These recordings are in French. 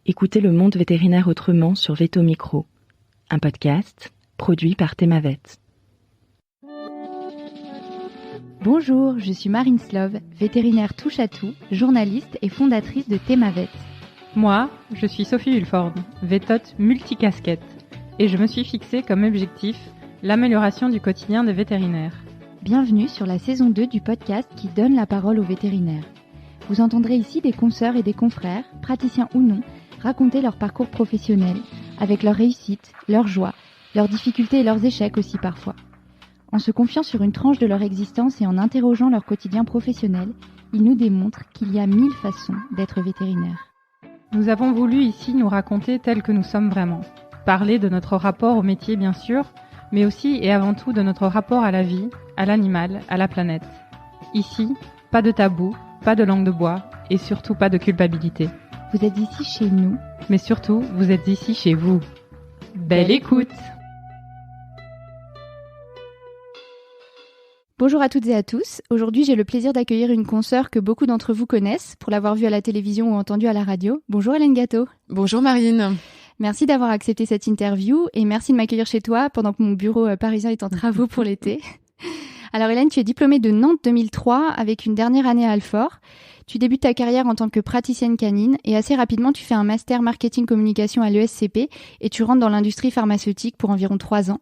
Écoutez le monde vétérinaire autrement sur Veto Micro, un podcast produit par Thémavet. Bonjour, je suis Marine Slove, vétérinaire touche-à-tout, journaliste et fondatrice de Thémavet. Moi, je suis Sophie Hulford, vétote multicasquette, et je me suis fixée comme objectif l'amélioration du quotidien des vétérinaires. Bienvenue sur la saison 2 du podcast qui donne la parole aux vétérinaires. Vous entendrez ici des consoeurs et des confrères, praticiens ou non, raconter leur parcours professionnel, avec leurs réussites, leurs joies, leurs difficultés et leurs échecs aussi parfois. En se confiant sur une tranche de leur existence et en interrogeant leur quotidien professionnel, ils nous démontrent qu'il y a 1000 façons d'être vétérinaire. Nous avons voulu ici nous raconter tels que nous sommes vraiment. Parler de notre rapport au métier bien sûr, mais aussi et avant tout de notre rapport à la vie, à l'animal, à la planète. Ici, pas de tabou, pas de langue de bois et surtout pas de culpabilité. Vous êtes ici chez nous, mais surtout, vous êtes ici chez vous. Belle écoute! Bonjour à toutes et à tous. Aujourd'hui, j'ai le plaisir d'accueillir une consoeur que beaucoup d'entre vous connaissent pour l'avoir vue à la télévision ou entendue à la radio. Bonjour Hélène Gâteau. Bonjour Marine. Merci d'avoir accepté cette interview et merci de m'accueillir chez toi pendant que mon bureau parisien est en travaux pour l'été. Alors Hélène, tu es diplômée de Nantes 2003 avec une dernière année à Alfort. Tu débutes ta carrière en tant que praticienne canine et assez rapidement tu fais un master marketing communication à l'ESCP et tu rentres dans l'industrie pharmaceutique pour environ 3 ans.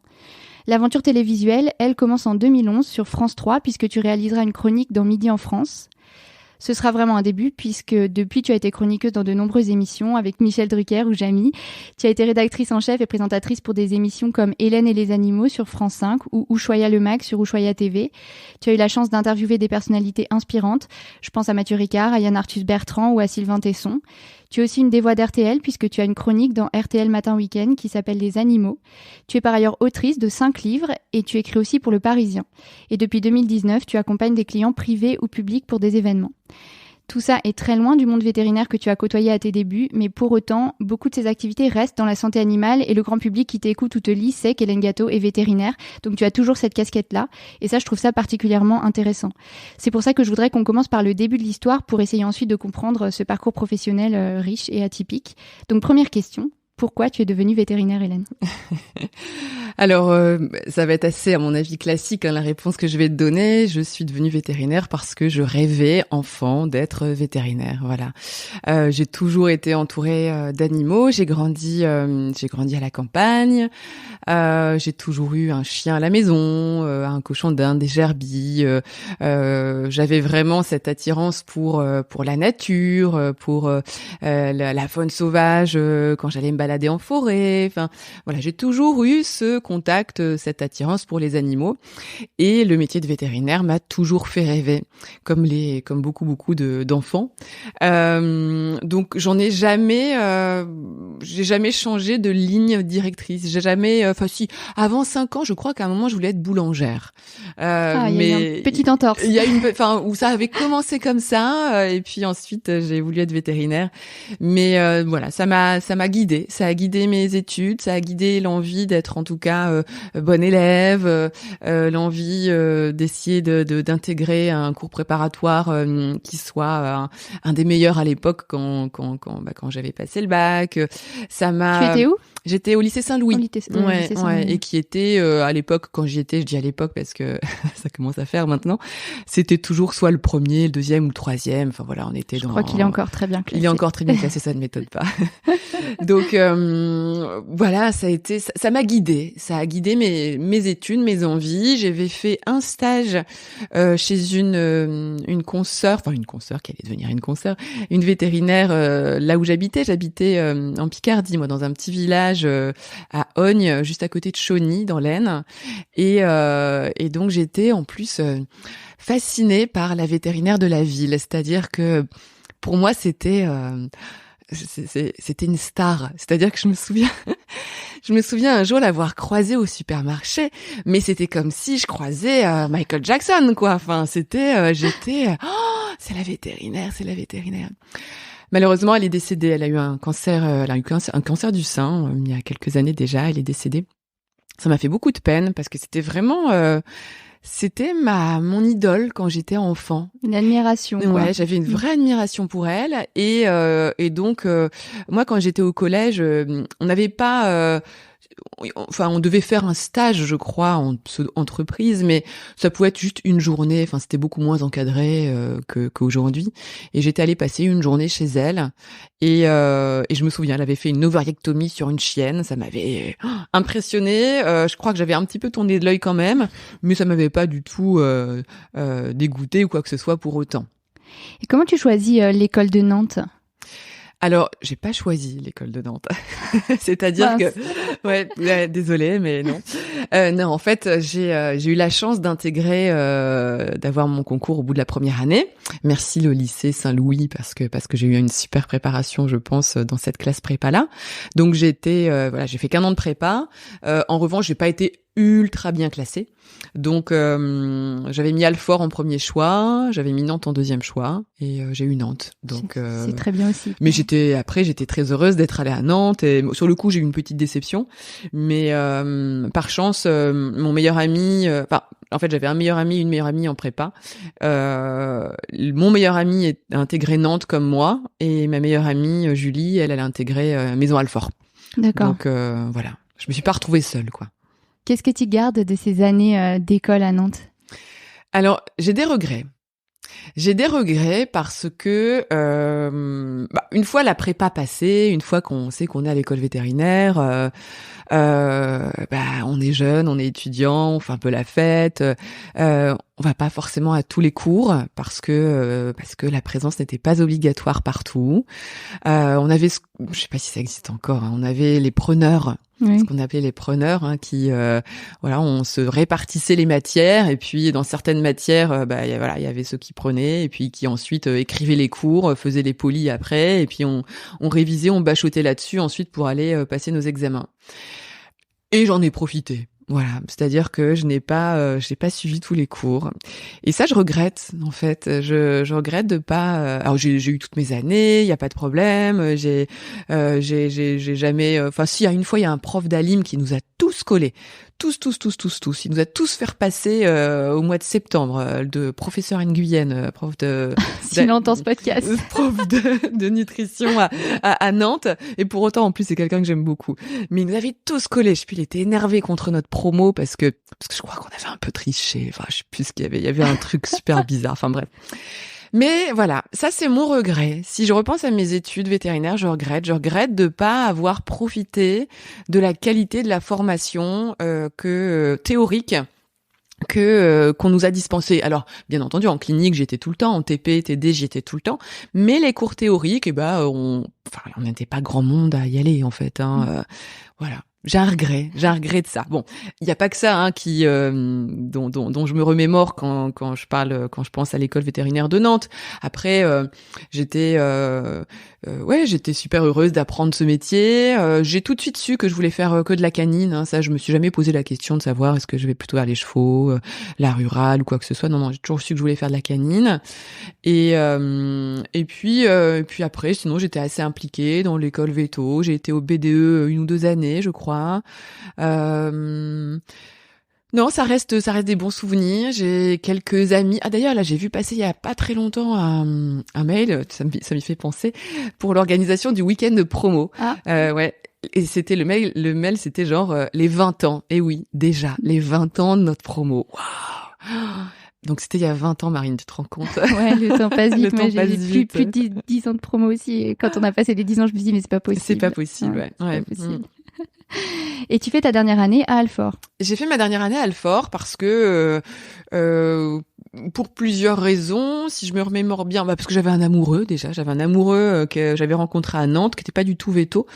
L'aventure télévisuelle, elle, commence en 2011 sur France 3 puisque tu réaliseras une chronique dans Midi en France. Ce sera vraiment un début puisque depuis tu as été chroniqueuse dans de nombreuses émissions avec Michel Drucker ou Jamy. Tu as été rédactrice en chef et présentatrice pour des émissions comme Hélène et les animaux sur France 5 ou Ushuaïa le Mag sur Ushuaïa TV. Tu as eu la chance d'interviewer des personnalités inspirantes. Je pense à Mathieu Ricard, à Yann Arthus Bertrand ou à Sylvain Tesson. Tu es aussi une des voix d'RTL puisque tu as une chronique dans RTL Matin Week-end qui s'appelle Les Animaux. Tu es par ailleurs autrice de 5 livres et tu écris aussi pour Le Parisien. Et depuis 2019, tu accompagnes des clients privés ou publics pour des événements. Tout ça est très loin du monde vétérinaire que tu as côtoyé à tes débuts, mais pour autant, beaucoup de ces activités restent dans la santé animale et le grand public qui t'écoute ou te lit sait qu'Hélène Gâteau est vétérinaire, donc tu as toujours cette casquette-là, et ça je trouve ça particulièrement intéressant. C'est pour ça que je voudrais qu'on commence par le début de l'histoire pour essayer ensuite de comprendre ce parcours professionnel riche et atypique. Donc première question, pourquoi tu es devenue vétérinaire Hélène ? Alors, ça va être assez, à mon avis, classique, la réponse que je vais te donner. Je suis devenue vétérinaire parce que je rêvais, enfant, d'être vétérinaire. Voilà. J'ai toujours été entourée d'animaux. J'ai grandi à la campagne. J'ai toujours eu un chien à la maison, un cochon d'Inde, des gerbilles. J'avais vraiment cette attirance pour la nature, pour la faune sauvage quand j'allais me balader en forêt. Enfin, voilà, j'ai toujours eu ce contact, cette attirance pour les animaux. Et le métier de vétérinaire m'a toujours fait rêver, comme beaucoup d'enfants. Donc j'ai jamais changé de ligne directrice. J'ai jamais, avant 5 ans, je crois qu'à un moment je voulais être boulangère. Mais il y a une petite entorse. Il y a où ça avait commencé comme ça, et puis ensuite j'ai voulu être vétérinaire. Mais voilà, ça m'a guidée. Ça a guidé mes études, ça a guidé l'envie d'être en tout cas bonne élève, l'envie d'essayer d'intégrer un cours préparatoire qui soit un des meilleurs à l'époque quand j'avais passé le bac. Ça m'a. Tu étais où ? J'étais au lycée Saint-Louis. Lycée Saint-Louis. Et qui était à l'époque quand j'y étais, je dis à l'époque parce que ça commence à faire maintenant, c'était toujours soit le premier, le deuxième ou le troisième. Enfin voilà, on était Je crois qu'il est encore très bien classé. Il est encore très bien classé, ça ne m'étonne pas. Donc voilà, ça m'a guidée. Ça a guidé mes études, mes envies. J'avais fait un stage chez une consoeur qui allait devenir une consoeur, une vétérinaire là où j'habitais. J'habitais en Picardie, moi, dans un petit village à Ognes, juste à côté de Chauny, dans l'Aisne. Et donc j'étais en plus fascinée par la vétérinaire de la ville. C'est-à-dire que pour moi c'était une star. C'est-à-dire que je me souviens un jour l'avoir croisée au supermarché, mais c'était comme si je croisais Michael Jackson, quoi. Enfin, j'étais c'est la vétérinaire. Malheureusement, elle est décédée. Elle a eu un cancer du sein il y a quelques années déjà. Elle est décédée. Ça m'a fait beaucoup de peine parce que c'était vraiment C'était mon idole quand j'étais enfant. Une admiration, quoi. Ouais, j'avais une vraie admiration pour elle. Et donc, moi, quand j'étais au collège, on n'avait pas... Enfin, on devait faire un stage, je crois, en entreprise, mais ça pouvait être juste une journée. Enfin, c'était beaucoup moins encadré qu'aujourd'hui. Et j'étais allée passer une journée chez elle. Et je me souviens, elle avait fait une ovariectomie sur une chienne. Ça m'avait impressionnée. Je crois que j'avais un petit peu tourné de l'œil quand même, mais ça m'avait pas du tout dégoûté ou quoi que ce soit pour autant. Et comment tu choisis l'école de Nantes ? Alors, j'ai pas choisi l'école de Nantes. C'est-à-dire que, ouais, désolée, mais non. Non, en fait, j'ai eu la chance d'intégrer, d'avoir mon concours au bout de la première année. Merci le lycée Saint-Louis parce que j'ai eu une super préparation, je pense, dans cette classe prépa-là. Donc j'ai fait qu'1 an de prépa. En revanche, j'ai pas été ultra bien classée. Donc j'avais mis Alfort en premier choix, j'avais mis Nantes en deuxième choix et j'ai eu Nantes. Donc c'est très bien aussi. Mais j'étais très heureuse d'être allée à Nantes et sur le coup, j'ai eu une petite déception, mais par chance mon meilleur ami en fait, j'avais un meilleur ami, une meilleure amie en prépa. Mon meilleur ami a intégré Nantes comme moi et ma meilleure amie Julie, elle a intégré Maison Alfort. D'accord. Donc voilà, je me suis pas retrouvée seule, quoi. Qu'est-ce que tu gardes de ces années d'école à Nantes ? Alors, j'ai des regrets. J'ai des regrets parce que une fois la prépa passée, une fois qu'on sait qu'on est à l'école vétérinaire, on est jeune, on est étudiant, on fait un peu la fête. On va pas forcément à tous les cours parce que la présence n'était pas obligatoire partout. On avait, je sais pas si ça existe encore, hein, on avait les preneurs. Oui. Ce qu'on appelait les preneurs, hein, qui on se répartissait les matières et puis dans certaines matières il y avait ceux qui prenaient et puis qui ensuite écrivaient les cours, faisaient les polis après et puis on révisait, on bachotait là-dessus ensuite pour aller passer nos examens. Et j'en ai profité. Voilà, c'est-à-dire que je n'ai pas suivi tous les cours. Et ça, je regrette, en fait. Je regrette de pas. Alors, j'ai eu toutes mes années, il y a pas de problème. J'ai jamais. Enfin, si, une fois, il y a un prof d'Alim qui nous a tous collés. Tous. Il nous a tous fait passer au mois de septembre, de professeur Nguyen, prof de... S'il entend ce podcast. Prof de nutrition à Nantes. Et pour autant, en plus, c'est quelqu'un que j'aime beaucoup. Mais il nous avait tous collés. Je sais plus, il était énervé contre notre promo parce que je crois qu'on avait un peu triché. Enfin, je sais plus ce qu'il y avait. Il y avait un truc super bizarre. Enfin, bref. Mais voilà, ça c'est mon regret. Si je repense à mes études vétérinaires, je regrette de pas avoir profité de la qualité de la formation théorique qu'on nous a dispensé. Alors, bien entendu, en clinique, j'étais tout le temps, en TP, TD, j'y étais tout le temps, mais les cours théoriques, on n'était pas grand monde à y aller en fait, hein. Voilà. J'ai un regret de ça. Bon, il y a pas que ça, hein, dont je me remémore quand je pense à l'école vétérinaire de Nantes. Après, j'étais super heureuse d'apprendre ce métier. J'ai tout de suite su que je voulais faire que de la canine, hein. Ça, je me suis jamais posé la question de savoir est-ce que je vais plutôt vers les chevaux, la rurale ou quoi que ce soit. Non, j'ai toujours su que je voulais faire de la canine. Et puis après, sinon, j'étais assez impliquée dans l'école véto. J'ai été au BDE 1 ou 2 années, je crois. Non, ça reste des bons souvenirs. J'ai quelques amis. Ah d'ailleurs, là, j'ai vu passer il y a pas très longtemps un mail, ça m'y fait penser, pour l'organisation du week-end de promo. Ah. Ouais. Et c'était le mail, c'était genre les 20 ans. Et oui, déjà, les 20 ans de notre promo. Waouh. Donc c'était il y a 20 ans, Marine, tu te rends compte? Ouais, le temps passe vite. Moi, j'ai plus de 10 ans de promo aussi. Et quand on a passé les 10 ans, je me dis, mais c'est pas possible. C'est pas possible, ouais. C'est pas possible. Et tu fais ta dernière année à Alfort. J'ai fait ma dernière année à Alfort parce que pour plusieurs raisons, si je me remémore bien, parce que j'avais un amoureux que j'avais rencontré à Nantes, qui était pas du tout véto,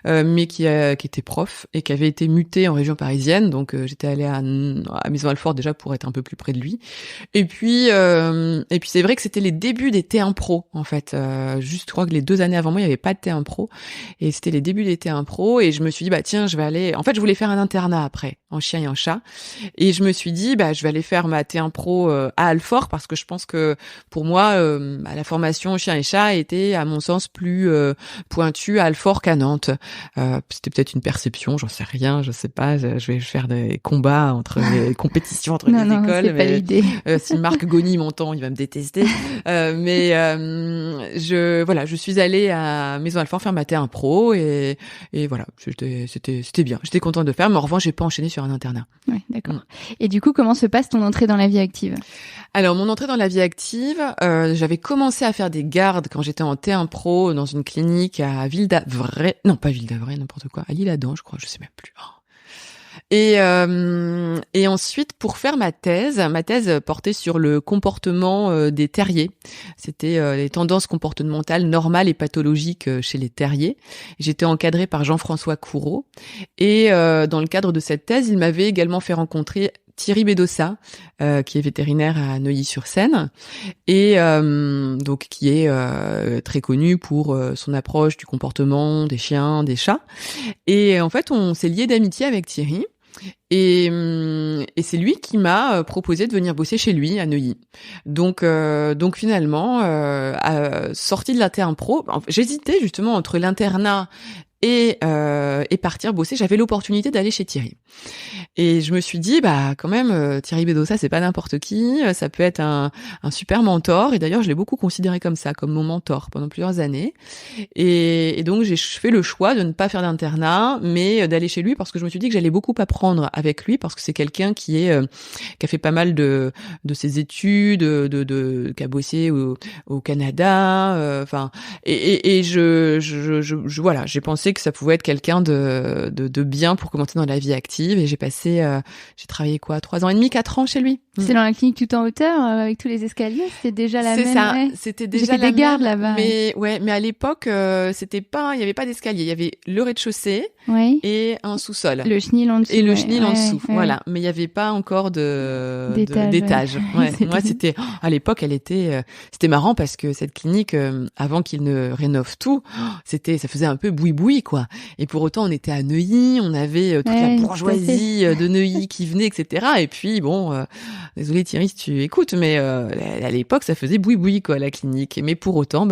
mais qui était prof et qui avait été muté en région parisienne. Donc j'étais allée à Maison Alfort déjà pour être un peu plus près de lui. Et puis c'est vrai que c'était les débuts des T1 Pro en fait. Juste, je crois que les 2 années avant moi, il y avait pas de T1 Pro et c'était les débuts des T1 Pro. Et je me suis dit tiens, je vais aller. En fait, je voulais faire un internat après en chien et en chat. Et je me suis dit je vais aller faire ma T1 Pro à Alfort parce que je pense que pour moi, la formation chien et chat était, à mon sens, plus pointue à Alfort qu'à Nantes. C'était peut-être une perception, j'en sais rien, je sais pas. Je vais faire des combats des compétitions entre les écoles. C'est pas l'idée. Si Marc Goni m'entend, il va me détester. Je suis allée à Maison Alfort faire ma T1 Pro et voilà, c'était bien. J'étais contente de faire, mais en revanche, j'ai pas enchaîné sur un internat. Ouais, d'accord. Et du coup, comment se passe ton entrée dans la vie active? Alors, mon entrée dans la vie active, j'avais commencé à faire des gardes quand j'étais en T1 Pro dans une clinique à Ville-d'Avray. Non, pas Ville-d'Avray, n'importe quoi. À l'Isle-Adam, je crois, je sais même plus. Et ensuite, pour faire ma thèse portait sur le comportement des terriers. C'était les tendances comportementales normales et pathologiques chez les terriers. J'étais encadrée par Jean-François Coureau. Et dans le cadre de cette thèse, il m'avait également fait rencontrer Thierry Bédossa, qui est vétérinaire à Neuilly-sur-Seine et donc qui est très connu pour son approche du comportement des chiens, des chats. Et en fait, on s'est lié d'amitié avec Thierry. Et c'est lui qui m'a proposé de venir bosser chez lui à Neuilly. Donc finalement, sortie de la T1 Pro, j'hésitais justement entre l'internat et partir bosser. J'avais l'opportunité d'aller chez Thierry. Et je me suis dit, quand même, Thierry Bédossa, c'est pas n'importe qui. Ça peut être un super mentor. Et d'ailleurs, je l'ai beaucoup considéré comme ça, comme mon mentor pendant plusieurs années. Et donc, j'ai fait le choix de ne pas faire d'internat, mais d'aller chez lui parce que je me suis dit que j'allais beaucoup apprendre avec lui parce que c'est quelqu'un qui a fait pas mal de ses études, qui a bossé au Canada. Voilà, j'ai pensé que ça pouvait être quelqu'un de bien pour commencer dans la vie active et j'ai travaillé 3 ans et demi, 4 ans chez lui. C'est dans la clinique tout en hauteur avec tous les escaliers, c'était déjà la même. C'est ça, ouais. c'était déjà J'ai fait la des gardes même, là-bas. Mais à l'époque il y avait pas d'escalier, il y avait le rez-de-chaussée et un sous-sol. Le chenil en dessous. Et le chenil en dessous, ouais. voilà, mais il y avait pas encore d'étage. Ouais. Moi c'était à l'époque c'était marrant parce que cette clinique avant qu'ils ne rénovent tout, ça faisait un peu boui-boui quoi. Et pour autant on était à Neuilly, on avait toute la bourgeoisie de Neuilly qui venait etc. Et puis désolé Thierry si tu écoutes, mais à l'époque ça faisait boui-boui quoi la clinique. Mais pour autant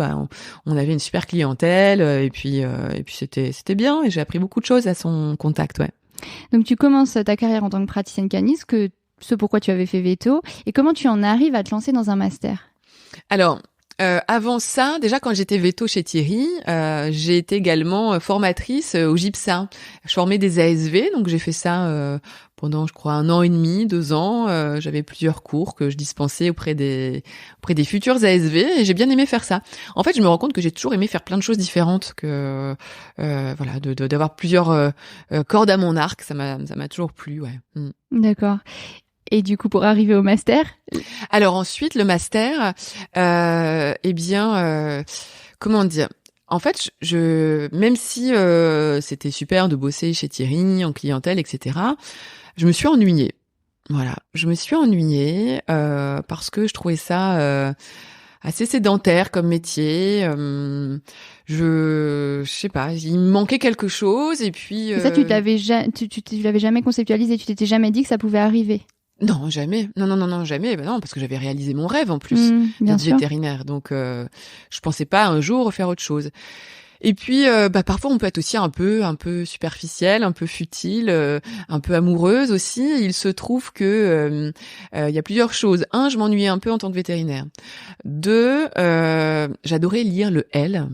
on avait une super clientèle et puis c'était bien et j'ai appris beaucoup de choses à son contact, ouais. Donc tu commences ta carrière en tant que praticienne canine, ce pourquoi tu avais fait veto, et comment tu en arrives à te lancer dans un master? Alors avant ça, déjà quand j'étais veto chez Thierry, j'ai été également formatrice au GIPSA. Je formais des ASV, donc j'ai fait ça pendant, je crois, 1 an et demi, 2 ans. J'avais plusieurs cours que je dispensais auprès des futurs ASV et j'ai bien aimé faire ça. En fait, je me rends compte que j'ai toujours aimé faire plein de choses différentes, que d'avoir plusieurs cordes à mon arc. Ça m'a toujours plu, ouais. D'accord. Et du coup, pour arriver au master? Alors ensuite, le master, comment dire? En fait, même si c'était super de bosser chez Thierry en clientèle, etc., je me suis ennuyée. Voilà, je me suis ennuyée parce que je trouvais ça assez sédentaire comme métier. Je sais pas, il me manquait quelque chose et puis. Et ça, tu l'avais jamais conceptualisé, tu t'étais jamais dit que ça pouvait arriver? Non, jamais. Non, jamais. Non, parce que j'avais réalisé mon rêve en plus d'être vétérinaire. Donc, je pensais pas un jour faire autre chose. Et puis, parfois, on peut être aussi un peu superficielle, un peu futile, un peu amoureuse aussi. Il se trouve que il y a plusieurs choses. 1, je m'ennuyais un peu en tant que vétérinaire. 2, j'adorais lire le Elle.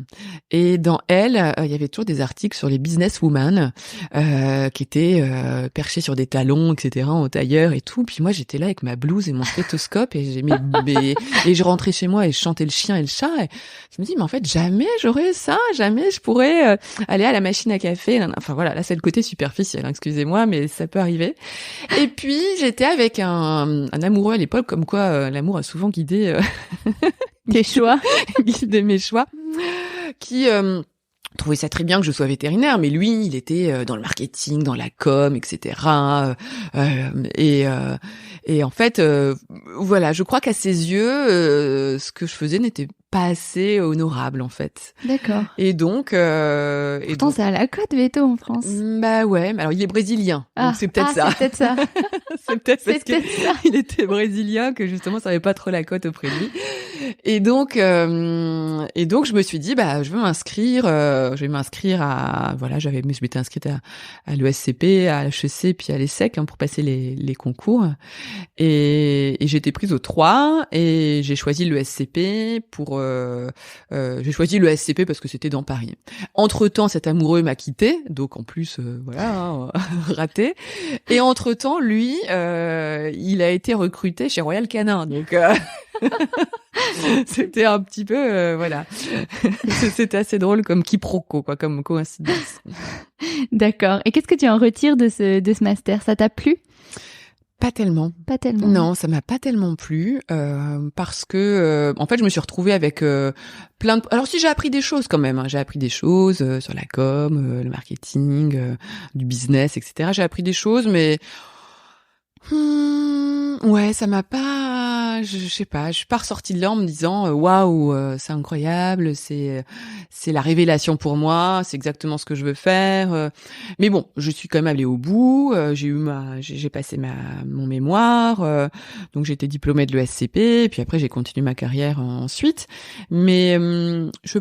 Et dans Elle, il y avait toujours des articles sur les businesswomen qui étaient perchés sur des talons, etc., en tailleur et tout. Puis moi, j'étais là avec ma blouse et mon stéthoscope et et je rentrais chez moi et je chantais le chien et le chat. Et je me dis, mais en fait, jamais j'aurais ça, jamais je pourrais aller à la machine à café. Enfin voilà, là c'est le côté superficiel, hein, excusez-moi, mais ça peut arriver. Et puis j'étais avec un amoureux à l'époque, comme quoi l'amour a souvent guidé tes choix, guidé mes choix, qui trouvait ça très bien que je sois vétérinaire, mais lui, il était dans le marketing, dans la com, etc. Et en fait, voilà, je crois qu'à ses yeux, ce que je faisais n'était pas assez honorable en fait. D'accord. Et donc Pourtant, c'est à la cote, veto en France. Bah ouais, mais alors il est brésilien, donc c'est peut-être ça. C'est peut-être ça. C'est peut-être parce qu'il était brésilien que justement ça avait pas trop la cote auprès de lui. Et donc je me suis dit je vais m'inscrire à je m'étais inscrite à l'ESCP, à l'HEC puis à l'ESSEC pour passer les concours. Et j'ai été prise aux 3 et j'ai choisi l'ESCP j'ai choisi l'ESCP parce que c'était dans Paris. Entre-temps, cet amoureux m'a quitté, donc en plus raté. Et entre-temps, lui il a été recruté chez Royal Canin. Donc c'était un petit peu c'était assez drôle comme quiproquo comme coïncidence. D'accord. Et qu'est-ce que tu en retires de ce master? Ça t'a plu? Pas tellement. Pas tellement. Non, ça m'a pas tellement plu parce que en fait, je me suis retrouvée avec plein de. Alors si j'ai appris des choses quand même, j'ai appris des choses sur la com, le marketing, du business, etc. J'ai appris des choses, mais ouais, ça m'a pas. Je sais pas. Je suis pas ressortie de là en me disant waouh, c'est incroyable, c'est la révélation pour moi, c'est exactement ce que je veux faire. Mais bon, je suis quand même allée au bout. J'ai passé mon mémoire, donc j'ai été diplômée de l'ESCP, et puis après j'ai continué ma carrière ensuite. Mais je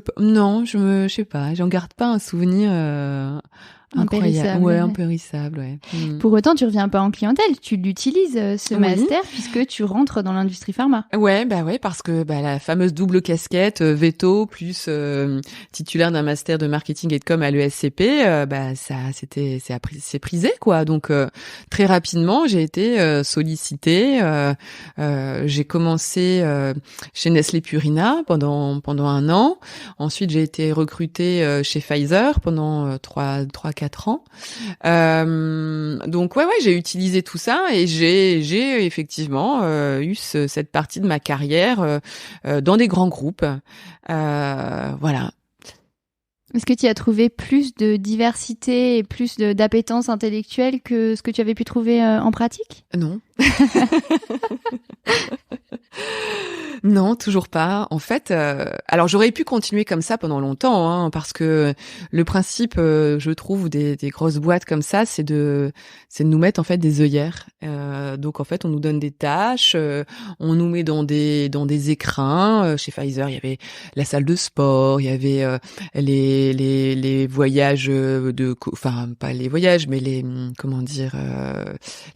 sais pas, j'en garde pas un souvenir. Impérissable. Ouais, impérissable, ouais. Pour autant, tu reviens pas en clientèle, tu l'utilises ce master puisque tu rentres dans l'industrie pharma. Ouais, parce que la fameuse double casquette veto plus titulaire d'un master de marketing et de com à l'ESCP, c'est prisé quoi. Donc très rapidement, j'ai été sollicitée. J'ai commencé chez Nestlé Purina pendant 1 an. Ensuite, j'ai été recrutée chez Pfizer pendant 3-4 ans. Donc j'ai utilisé tout ça et j'ai effectivement eu cette partie de ma carrière dans des grands groupes. Voilà. Est-ce que tu as trouvé plus de diversité et plus d'appétence intellectuelle que ce que tu avais pu trouver en pratique? Non. Non, toujours pas. En fait, alors j'aurais pu continuer comme ça pendant longtemps, parce que le principe, je trouve, des grosses boîtes comme ça, c'est de nous mettre en fait des œillères. Donc en fait, on nous donne des tâches, on nous met dans des écrins. Chez Pfizer, il y avait la salle de sport, il y avait les voyages pas les voyages, mais les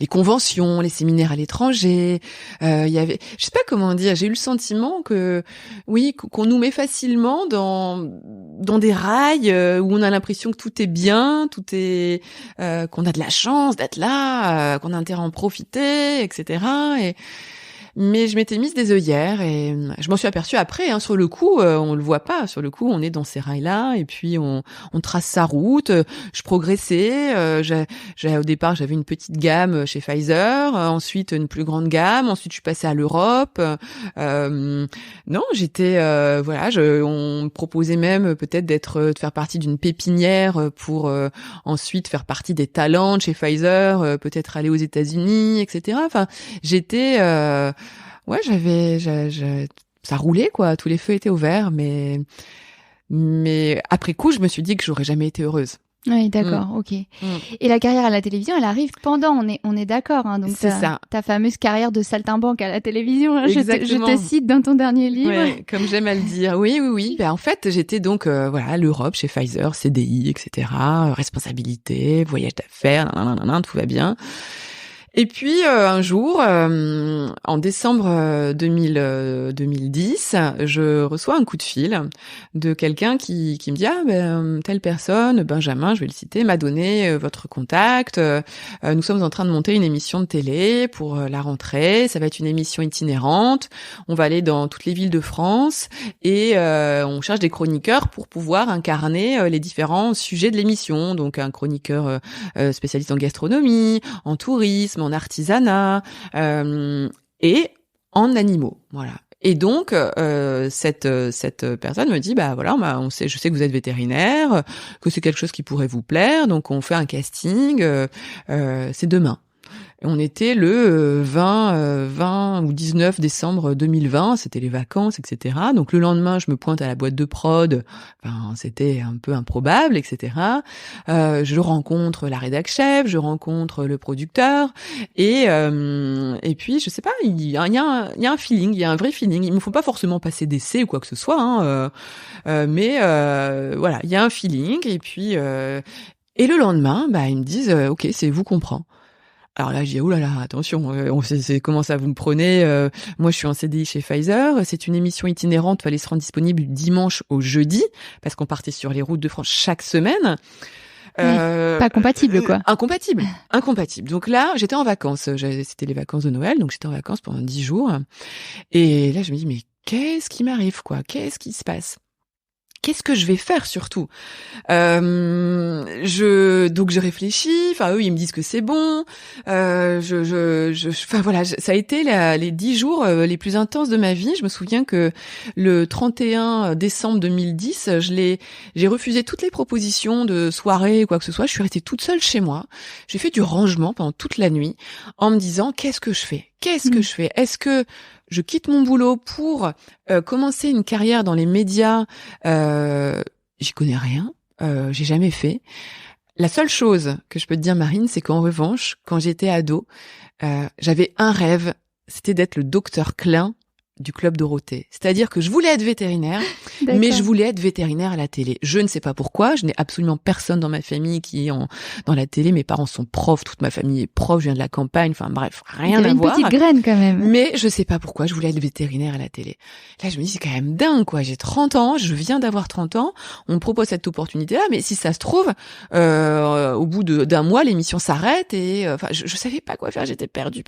conventions, les séminaires à l'étranger. Il y avait, je sais pas comment dire, j'ai eu le sentiment que qu'on nous met facilement dans des rails où on a l'impression que tout est bien, tout est qu'on a de la chance d'être là, qu'on a intérêt à en profiter, etc. Mais je m'étais mise des œillères et je m'en suis aperçue après. Sur le coup, on le voit pas. Sur le coup, on est dans ces rails-là et puis on trace sa route. Je progressais. Au départ, j'avais une petite gamme chez Pfizer. Ensuite, une plus grande gamme. Ensuite, je suis passée à l'Europe. Non, j'étais on me proposait même peut-être de faire partie d'une pépinière pour ensuite faire partie des talents de chez Pfizer, peut-être aller aux États-Unis, etc. Enfin, j'étais ça roulait quoi, tous les feux étaient ouverts, mais après coup, je me suis dit que j'aurais jamais été heureuse. Oui, d'accord, ok. Et la carrière à la télévision, elle arrive pendant, on est d'accord, donc c'est ça. Ta fameuse carrière de saltimbanque à la télévision, Exactement. Je te cite dans ton dernier livre. Ouais, comme j'aime à le dire. Oui. En fait, j'étais donc à l'Europe chez Pfizer, CDI, etc. Responsabilité, voyage d'affaires, tout va bien. Et puis un jour, en décembre 2010, je reçois un coup de fil de quelqu'un qui me dit telle personne, Benjamin, je vais le citer, m'a donné votre contact. Nous sommes en train de monter une émission de télé pour la rentrée. Ça va être une émission itinérante. On va aller dans toutes les villes de France et on cherche des chroniqueurs pour pouvoir incarner les différents sujets de l'émission. Donc un chroniqueur spécialiste en gastronomie, en tourisme, en artisanat et en animaux, voilà. Et donc cette personne me dit je sais que vous êtes vétérinaire, que c'est quelque chose qui pourrait vous plaire, donc on fait un casting, c'est demain. Et on était le 20 ou 19 décembre 2020, c'était les vacances, etc. Donc le lendemain, je me pointe à la boîte de prod, enfin, c'était un peu improbable, etc. Je rencontre la rédac chef, je rencontre le producteur, et puis je sais pas, il y a un feeling, il y a un vrai feeling. Il me faut pas forcément passer d'essai ou quoi que ce soit, hein, mais voilà, il y a un feeling, et puis et le lendemain, ils me disent ok, c'est vous qu'on prend. Alors là, je dis, oh là là, attention, c'est comment ça vous me prenez, moi, je suis en CDI chez Pfizer. C'est une émission itinérante, fallait se rendre disponible du dimanche au jeudi, parce qu'on partait sur les routes de France chaque semaine. Pas compatible, quoi. Incompatible. Donc là, j'étais en vacances. C'était les vacances de Noël, donc j'étais en vacances pendant 10 jours. Et là, je me dis, mais qu'est-ce qui m'arrive, quoi? Qu'est-ce qui se passe? Qu'est-ce que je vais faire surtout? Donc je réfléchis. Enfin, eux, ils me disent que c'est bon. Enfin voilà, ça a été les 10 jours les plus intenses de ma vie. Je me souviens que le 31 décembre 2010, j'ai refusé toutes les propositions de soirée ou quoi que ce soit. Je suis restée toute seule chez moi. J'ai fait du rangement pendant toute la nuit en me disant, qu'est-ce que je fais? Qu'est-ce que je fais? Est-ce que je quitte mon boulot pour commencer une carrière dans les médias? J'y connais rien, j'ai jamais fait. La seule chose que je peux te dire, Marine, c'est qu'en revanche, quand j'étais ado, j'avais un rêve, c'était d'être le docteur Klein du Club Dorothée. C'est-à-dire que je voulais être vétérinaire, mais je voulais être vétérinaire à la télé. Je ne sais pas pourquoi, je n'ai absolument personne dans ma famille qui est dans la télé. Mes parents sont profs, toute ma famille est prof, je viens de la campagne, enfin bref, rien à voir. Une petite graine quand même. Mais je sais pas pourquoi, je voulais être vétérinaire à la télé. Là, je me dis, c'est quand même dingue, quoi. J'ai 30 ans, je viens d'avoir 30 ans, on me propose cette opportunité-là, mais si ça se trouve, au bout d'un mois, l'émission s'arrête et, enfin, je savais pas quoi faire, j'étais perdue.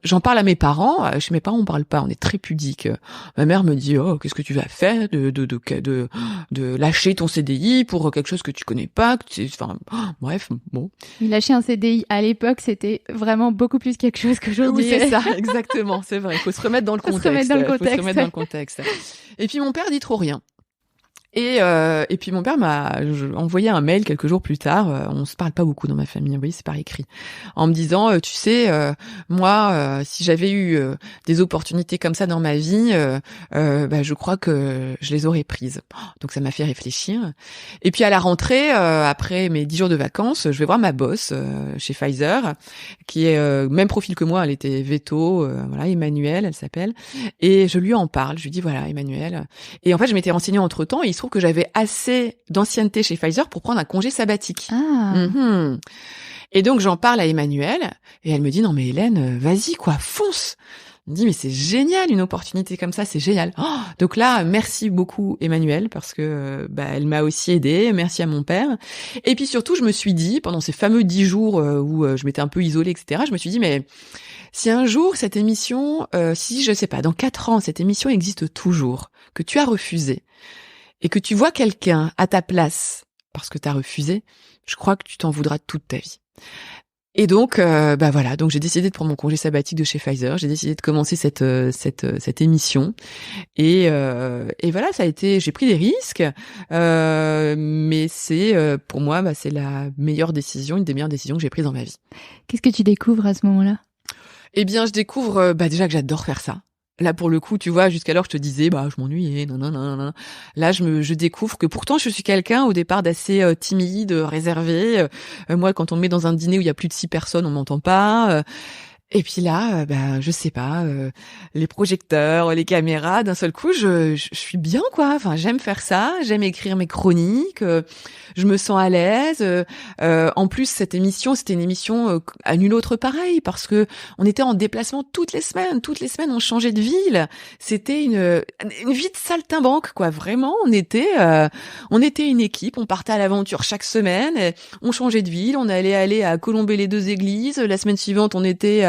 J'en parle à mes parents, chez mes parents, on parle pas, on est très pudique. Ma mère me dit, oh, qu'est-ce que tu vas faire de lâcher ton CDI pour quelque chose que tu connais pas, enfin, bref, bon. Lâcher un CDI à l'époque, c'était vraiment beaucoup plus quelque chose qu'aujourd'hui. Oui, c'est ça, exactement, c'est vrai. Il faut se remettre dans le contexte. Et puis mon père dit trop rien. Et puis mon père m'a envoyé un mail quelques jours plus tard. On se parle pas beaucoup dans ma famille, vous voyez, c'est par écrit, en me disant, tu sais, moi, si j'avais eu des opportunités comme ça dans ma vie, je crois que je les aurais prises. Donc ça m'a fait réfléchir. Et puis à la rentrée, après mes 10 jours de vacances, je vais voir ma boss chez Pfizer, qui est même profil que moi. Elle était veto, voilà, Emmanuelle, elle s'appelle. Et je lui en parle. Je lui dis, voilà, Emmanuelle. Et en fait, je m'étais renseignée entre-temps, et il se trouve que j'avais assez d'ancienneté chez Pfizer pour prendre un congé sabbatique. Et donc j'en parle à Emmanuelle, et elle me dit, non mais Hélène, vas-y quoi, fonce. Elle me dit, mais c'est génial, une opportunité comme ça, c'est génial. Donc là, merci beaucoup Emmanuelle, parce que elle m'a aussi aidée, merci à mon père. Et puis surtout, je me suis dit, pendant ces fameux 10 jours où je m'étais un peu isolée, etc., je me suis dit, mais si un jour cette émission, si je sais pas, dans 4 ans, cette émission existe toujours, que tu as refusé, et que tu vois quelqu'un à ta place parce que t'as refusé, je crois que tu t'en voudras toute ta vie. Et donc, voilà, donc j'ai décidé de prendre mon congé sabbatique de chez Pfizer, j'ai décidé de commencer cette émission, et voilà, ça a été, j'ai pris des risques, mais c'est pour moi, c'est la meilleure décision, une des meilleures décisions que j'ai prises dans ma vie. Qu'est-ce que tu découvres à ce moment-là? Eh bien, je découvre déjà que j'adore faire ça. Là, pour le coup, tu vois, jusqu'alors, je te disais, je m'ennuyais, non. Là, je découvre que pourtant, je suis quelqu'un, au départ, d'assez timide, réservé. Moi, quand on me met dans un dîner où il y a plus de 6 personnes, on m'entend pas. Et puis là, je sais pas, les projecteurs, les caméras, d'un seul coup, je suis bien, quoi. Enfin, j'aime faire ça, j'aime écrire mes chroniques, je me sens à l'aise. En plus, cette émission, c'était une émission à nulle autre pareille, parce que on était en déplacement toutes les semaines, on changeait de ville. C'était une vie de saltimbanque, quoi. Vraiment, on était une équipe, on partait à l'aventure chaque semaine, et on changeait de ville, on allait aller à Colombey-les-Deux-Églises, la semaine suivante, on était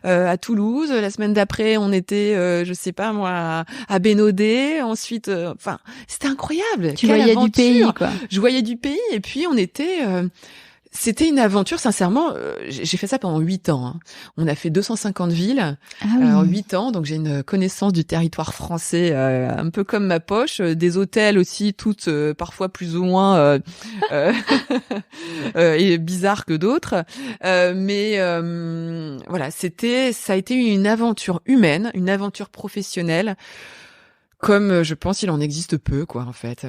à Toulouse, la semaine d'après on était je sais pas moi à Bénodet, ensuite enfin c'était incroyable. Tu voyais du pays, quoi. Je voyais du pays, et puis on était C'était une aventure, sincèrement. J'ai fait ça pendant 8 ans. Hein. On a fait 250 villes en 8 ans, donc j'ai une connaissance du territoire français un peu comme ma poche. Des hôtels aussi, toutes parfois plus ou moins et bizarres que d'autres. Mais voilà, ça a été une aventure humaine, une aventure professionnelle. Comme je pense il en existe peu, quoi, en fait.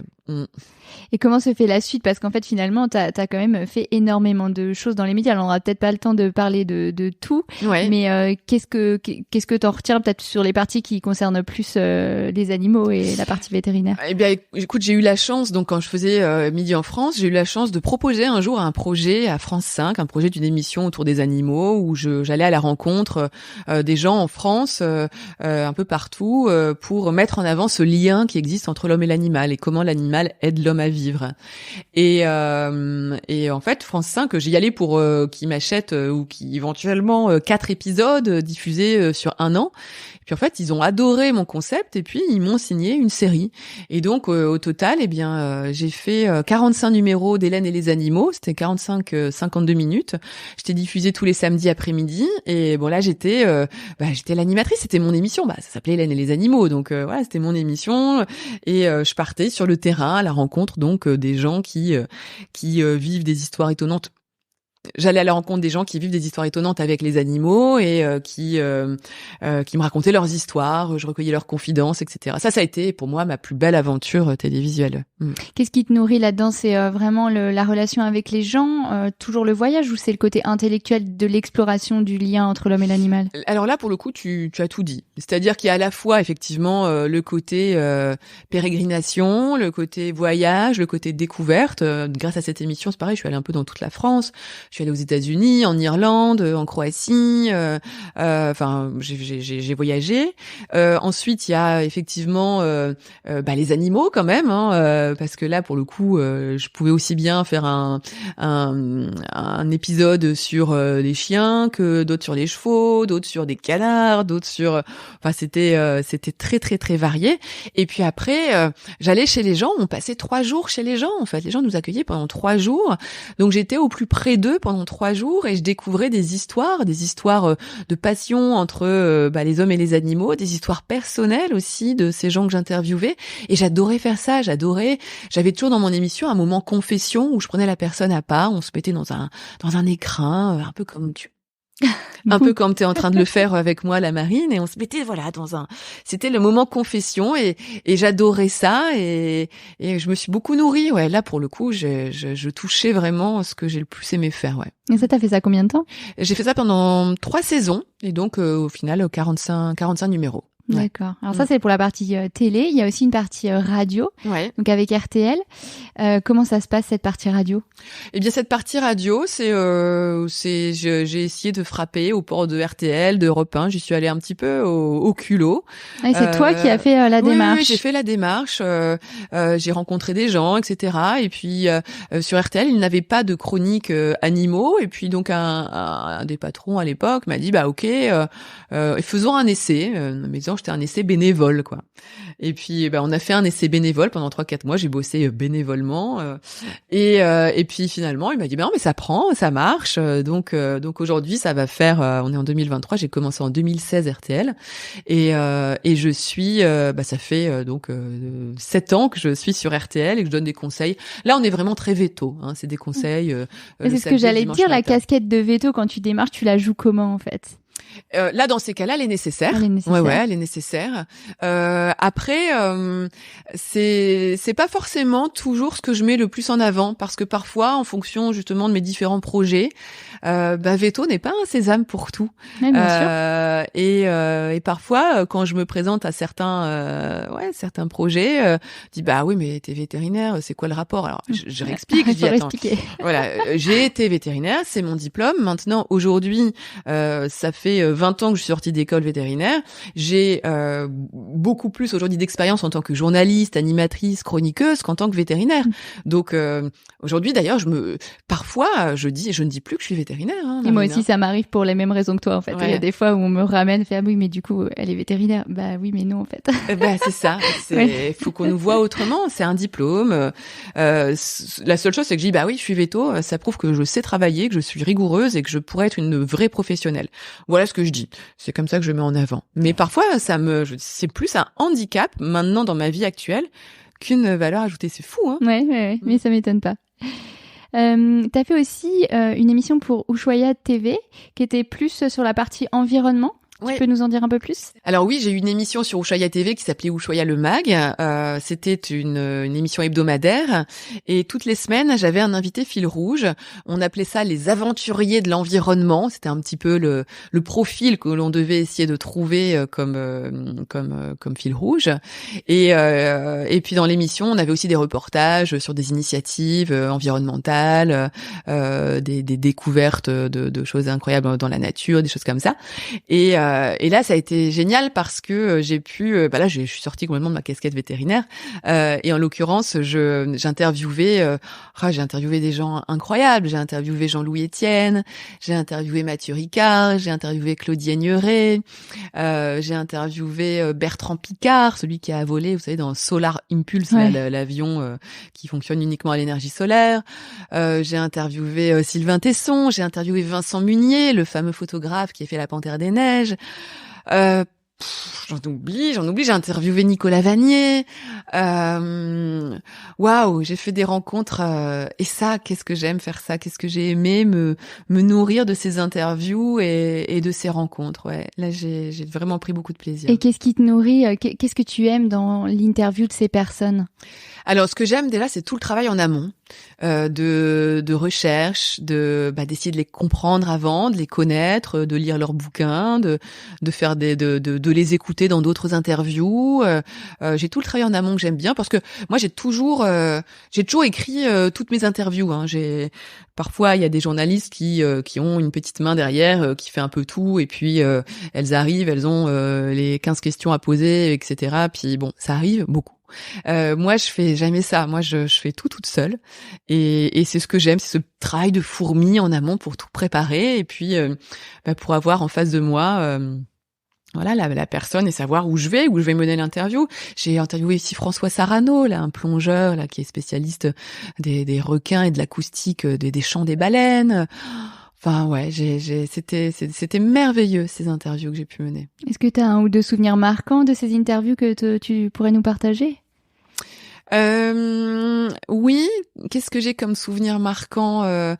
Et comment se fait la suite? Parce qu'en fait, finalement, t'as quand même fait énormément de choses dans les médias. Alors, on aura peut-être pas le temps de parler de tout, mais qu'est-ce que t'en retires peut-être sur les parties qui concernent plus les animaux et la partie vétérinaire? Eh bien, écoute, j'ai eu la chance, donc quand je faisais Midi en France, j'ai eu la chance de proposer un jour un projet à France 5, un projet d'une émission autour des animaux, où j'allais à la rencontre des gens en France, un peu partout, pour mettre en avant ce lien qui existe entre l'homme et l'animal et comment l'animal aide l'homme à vivre. Et en fait, France 5, j'y allais pour qu'ils m'achètent ou qui éventuellement 4 épisodes diffusés sur 1 an. Et puis en fait, ils ont adoré mon concept et puis ils m'ont signé une série. Et donc au total, j'ai fait 45 numéros d'Hélène et les animaux. C'était 52 minutes. J'étais diffusée tous les samedis après-midi. Et bon là, j'étais l'animatrice. C'était mon émission. Ça s'appelait Hélène et les animaux. Donc voilà, c'était mon émission. Et je partais sur le terrain à la rencontre donc des gens qui vivent des histoires étonnantes. J'allais à la rencontre des gens qui vivent des histoires étonnantes avec les animaux et qui me racontaient leurs histoires, je recueillais leurs confidences, etc. Ça a été pour moi ma plus belle aventure télévisuelle. Qu'est-ce qui te nourrit là-dedans? C'est vraiment la relation avec les gens, toujours le voyage, ou c'est le côté intellectuel de l'exploration du lien entre l'homme et l'animal? Alors là, pour le coup, tu as tout dit. C'est-à-dire qu'il y a à la fois effectivement le côté pérégrination, le côté voyage, le côté découverte. Grâce à cette émission, c'est pareil, je suis allée un peu dans toute la France. Je suis allée aux États-Unis, en Irlande, en Croatie. J'ai voyagé. Ensuite, il y a effectivement les animaux quand même, parce que là, pour le coup, je pouvais aussi bien faire un épisode sur les chiens que d'autres sur les chevaux, d'autres sur des canards, d'autres sur. Enfin, c'était très très très varié. Et puis après, j'allais chez les gens. On passait 3 jours chez les gens. En fait, les gens nous accueillaient pendant 3 jours. Donc j'étais au plus près d'eux pendant 3 jours et je découvrais des histoires de passion entre les hommes et les animaux, des histoires personnelles aussi de ces gens que j'interviewais. Et j'adorais faire ça, j'avais toujours dans mon émission un moment confession où je prenais la personne à part, on se mettait dans un écrin, un peu comme un peu comme t'es en train de le faire avec moi, la Marine, et on se mettait c'était le moment confession et j'adorais ça et je me suis beaucoup nourrie. Ouais, là pour le coup, je touchais vraiment ce que j'ai le plus aimé faire. Ouais. Et ça, t'as fait ça combien de temps? J'ai fait ça pendant 3 saisons et donc au final 45 numéros. Ouais. D'accord. Alors ça, c'est pour la partie télé. Il y a aussi une partie radio, donc avec RTL. Comment ça se passe, cette partie radio? Eh bien, cette partie radio, j'ai essayé de frapper aux portes de RTL, d'Europe 1. J'y suis allée un petit peu au culot. Et c'est toi qui as fait la démarche? Oui, j'ai fait la démarche. J'ai rencontré des gens, etc. Et puis, sur RTL, ils n'avaient pas de chronique animaux. Et puis, donc, un des patrons à l'époque m'a dit, ok, faisons un essai. Mais c'était un essai bénévole, quoi. Et puis, on a fait un essai bénévole pendant 3-4 mois. J'ai bossé bénévolement. Et puis, finalement, il m'a dit, mais ça prend, ça marche. Donc aujourd'hui, ça va faire, on est en 2023. J'ai commencé en 2016 RTL. Et je suis, ça fait 7 ans que je suis sur RTL et que je donne des conseils. Là, on est vraiment très veto. C'est des conseils. C'est ce que j'allais te dire, la casquette de veto, quand tu démarres, tu la joues comment, en fait? Là, dans ces cas-là, elle est nécessaire. Ouais, elle est nécessaire. Après, c'est pas forcément toujours ce que je mets le plus en avant, parce que parfois, en fonction justement de mes différents projets, veto n'est pas un sésame pour tout. Ouais, bien sûr. Et parfois, quand je me présente à certains projets, je dis oui, mais t'es vétérinaire, c'est quoi le rapport? Alors, je réexplique. Je dis attends, voilà, j'ai été vétérinaire, c'est mon diplôme. Maintenant, aujourd'hui, ça fait fait 20 ans que je suis sortie d'école vétérinaire. J'ai beaucoup plus aujourd'hui d'expérience en tant que journaliste, animatrice, chroniqueuse qu'en tant que vétérinaire. Donc aujourd'hui, d'ailleurs, parfois, je ne dis plus que je suis vétérinaire. Hein, et moi aussi, ça m'arrive pour les mêmes raisons que toi, en fait. Il y a des fois où on me ramène, fait, ah oui, mais du coup, elle est vétérinaire. Bah oui, mais non, en fait. C'est ça. Faut qu'on nous voit autrement. C'est un diplôme. La seule chose, c'est que je dis, bah oui, je suis véto. Ça prouve que je sais travailler, que je suis rigoureuse et que je pourrais être une vraie professionnelle. Voilà ce que je dis. C'est comme ça que je mets en avant. Mais parfois, c'est plus un handicap maintenant dans ma vie actuelle qu'une valeur ajoutée. C'est fou, hein. Ouais, mais ça m'étonne pas. T'as fait aussi une émission pour Ushuaïa TV qui était plus sur la partie environnement. Tu peux nous en dire un peu plus? Alors oui, j'ai eu une émission sur Ushuaïa TV qui s'appelait Ushuaïa le Mag. C'était une émission hebdomadaire et toutes les semaines, j'avais un invité fil rouge. On appelait ça les aventuriers de l'environnement. C'était un petit peu le profil que l'on devait essayer de trouver comme fil rouge. Et puis dans l'émission, on avait aussi des reportages sur des initiatives environnementales, des découvertes de choses incroyables dans la nature, des choses comme ça. Et là, ça a été génial parce que j'ai pu, là, je suis sortie complètement de ma casquette vétérinaire, et en l'occurrence, j'ai interviewé des gens incroyables. J'ai interviewé Jean-Louis Etienne, j'ai interviewé Mathieu Ricard, j'ai interviewé Claudie Aigneret, j'ai interviewé Bertrand Piccard, celui qui a volé, vous savez, dans Solar Impulse, l'avion qui fonctionne uniquement à l'énergie solaire. J'ai interviewé Sylvain Tesson, j'ai interviewé Vincent Munier, le fameux photographe qui a fait La Panthère des Neiges. J'en oublie, j'ai interviewé Nicolas Vanier. Waouh, j'ai fait des rencontres et ça, qu'est-ce que j'aime faire ça, qu'est-ce que j'ai aimé me nourrir de ces interviews et de ces rencontres. Ouais, là j'ai vraiment pris beaucoup de plaisir. Et qu'est-ce qui te nourrit, qu'est-ce que tu aimes dans l'interview de ces personnes? Alors, ce que j'aime déjà, c'est tout le travail en amont, de recherche, d'essayer de les comprendre avant, de les connaître, de lire leurs bouquins, de faire de les écouter dans d'autres interviews. J'ai tout le travail en amont que j'aime bien parce que moi, j'ai toujours écrit toutes mes interviews. Hein. Parfois, il y a des journalistes qui ont une petite main derrière, qui fait un peu tout, et puis elles arrivent, elles ont les 15 questions à poser, etc. Puis bon, ça arrive beaucoup. Moi, je fais jamais ça. Moi, je fais tout toute seule, et c'est ce que j'aime, c'est ce travail de fourmi en amont pour tout préparer, et puis pour avoir en face de moi la personne et savoir où je vais mener l'interview. J'ai interviewé ici François Sarano, là, un plongeur là qui est spécialiste des requins et de l'acoustique des chants des baleines. Enfin ouais, c'était merveilleux ces interviews que j'ai pu mener. Est-ce que tu as un ou deux souvenirs marquants de ces interviews que tu pourrais nous partager? Oui, qu'est-ce que j'ai comme souvenir marquant?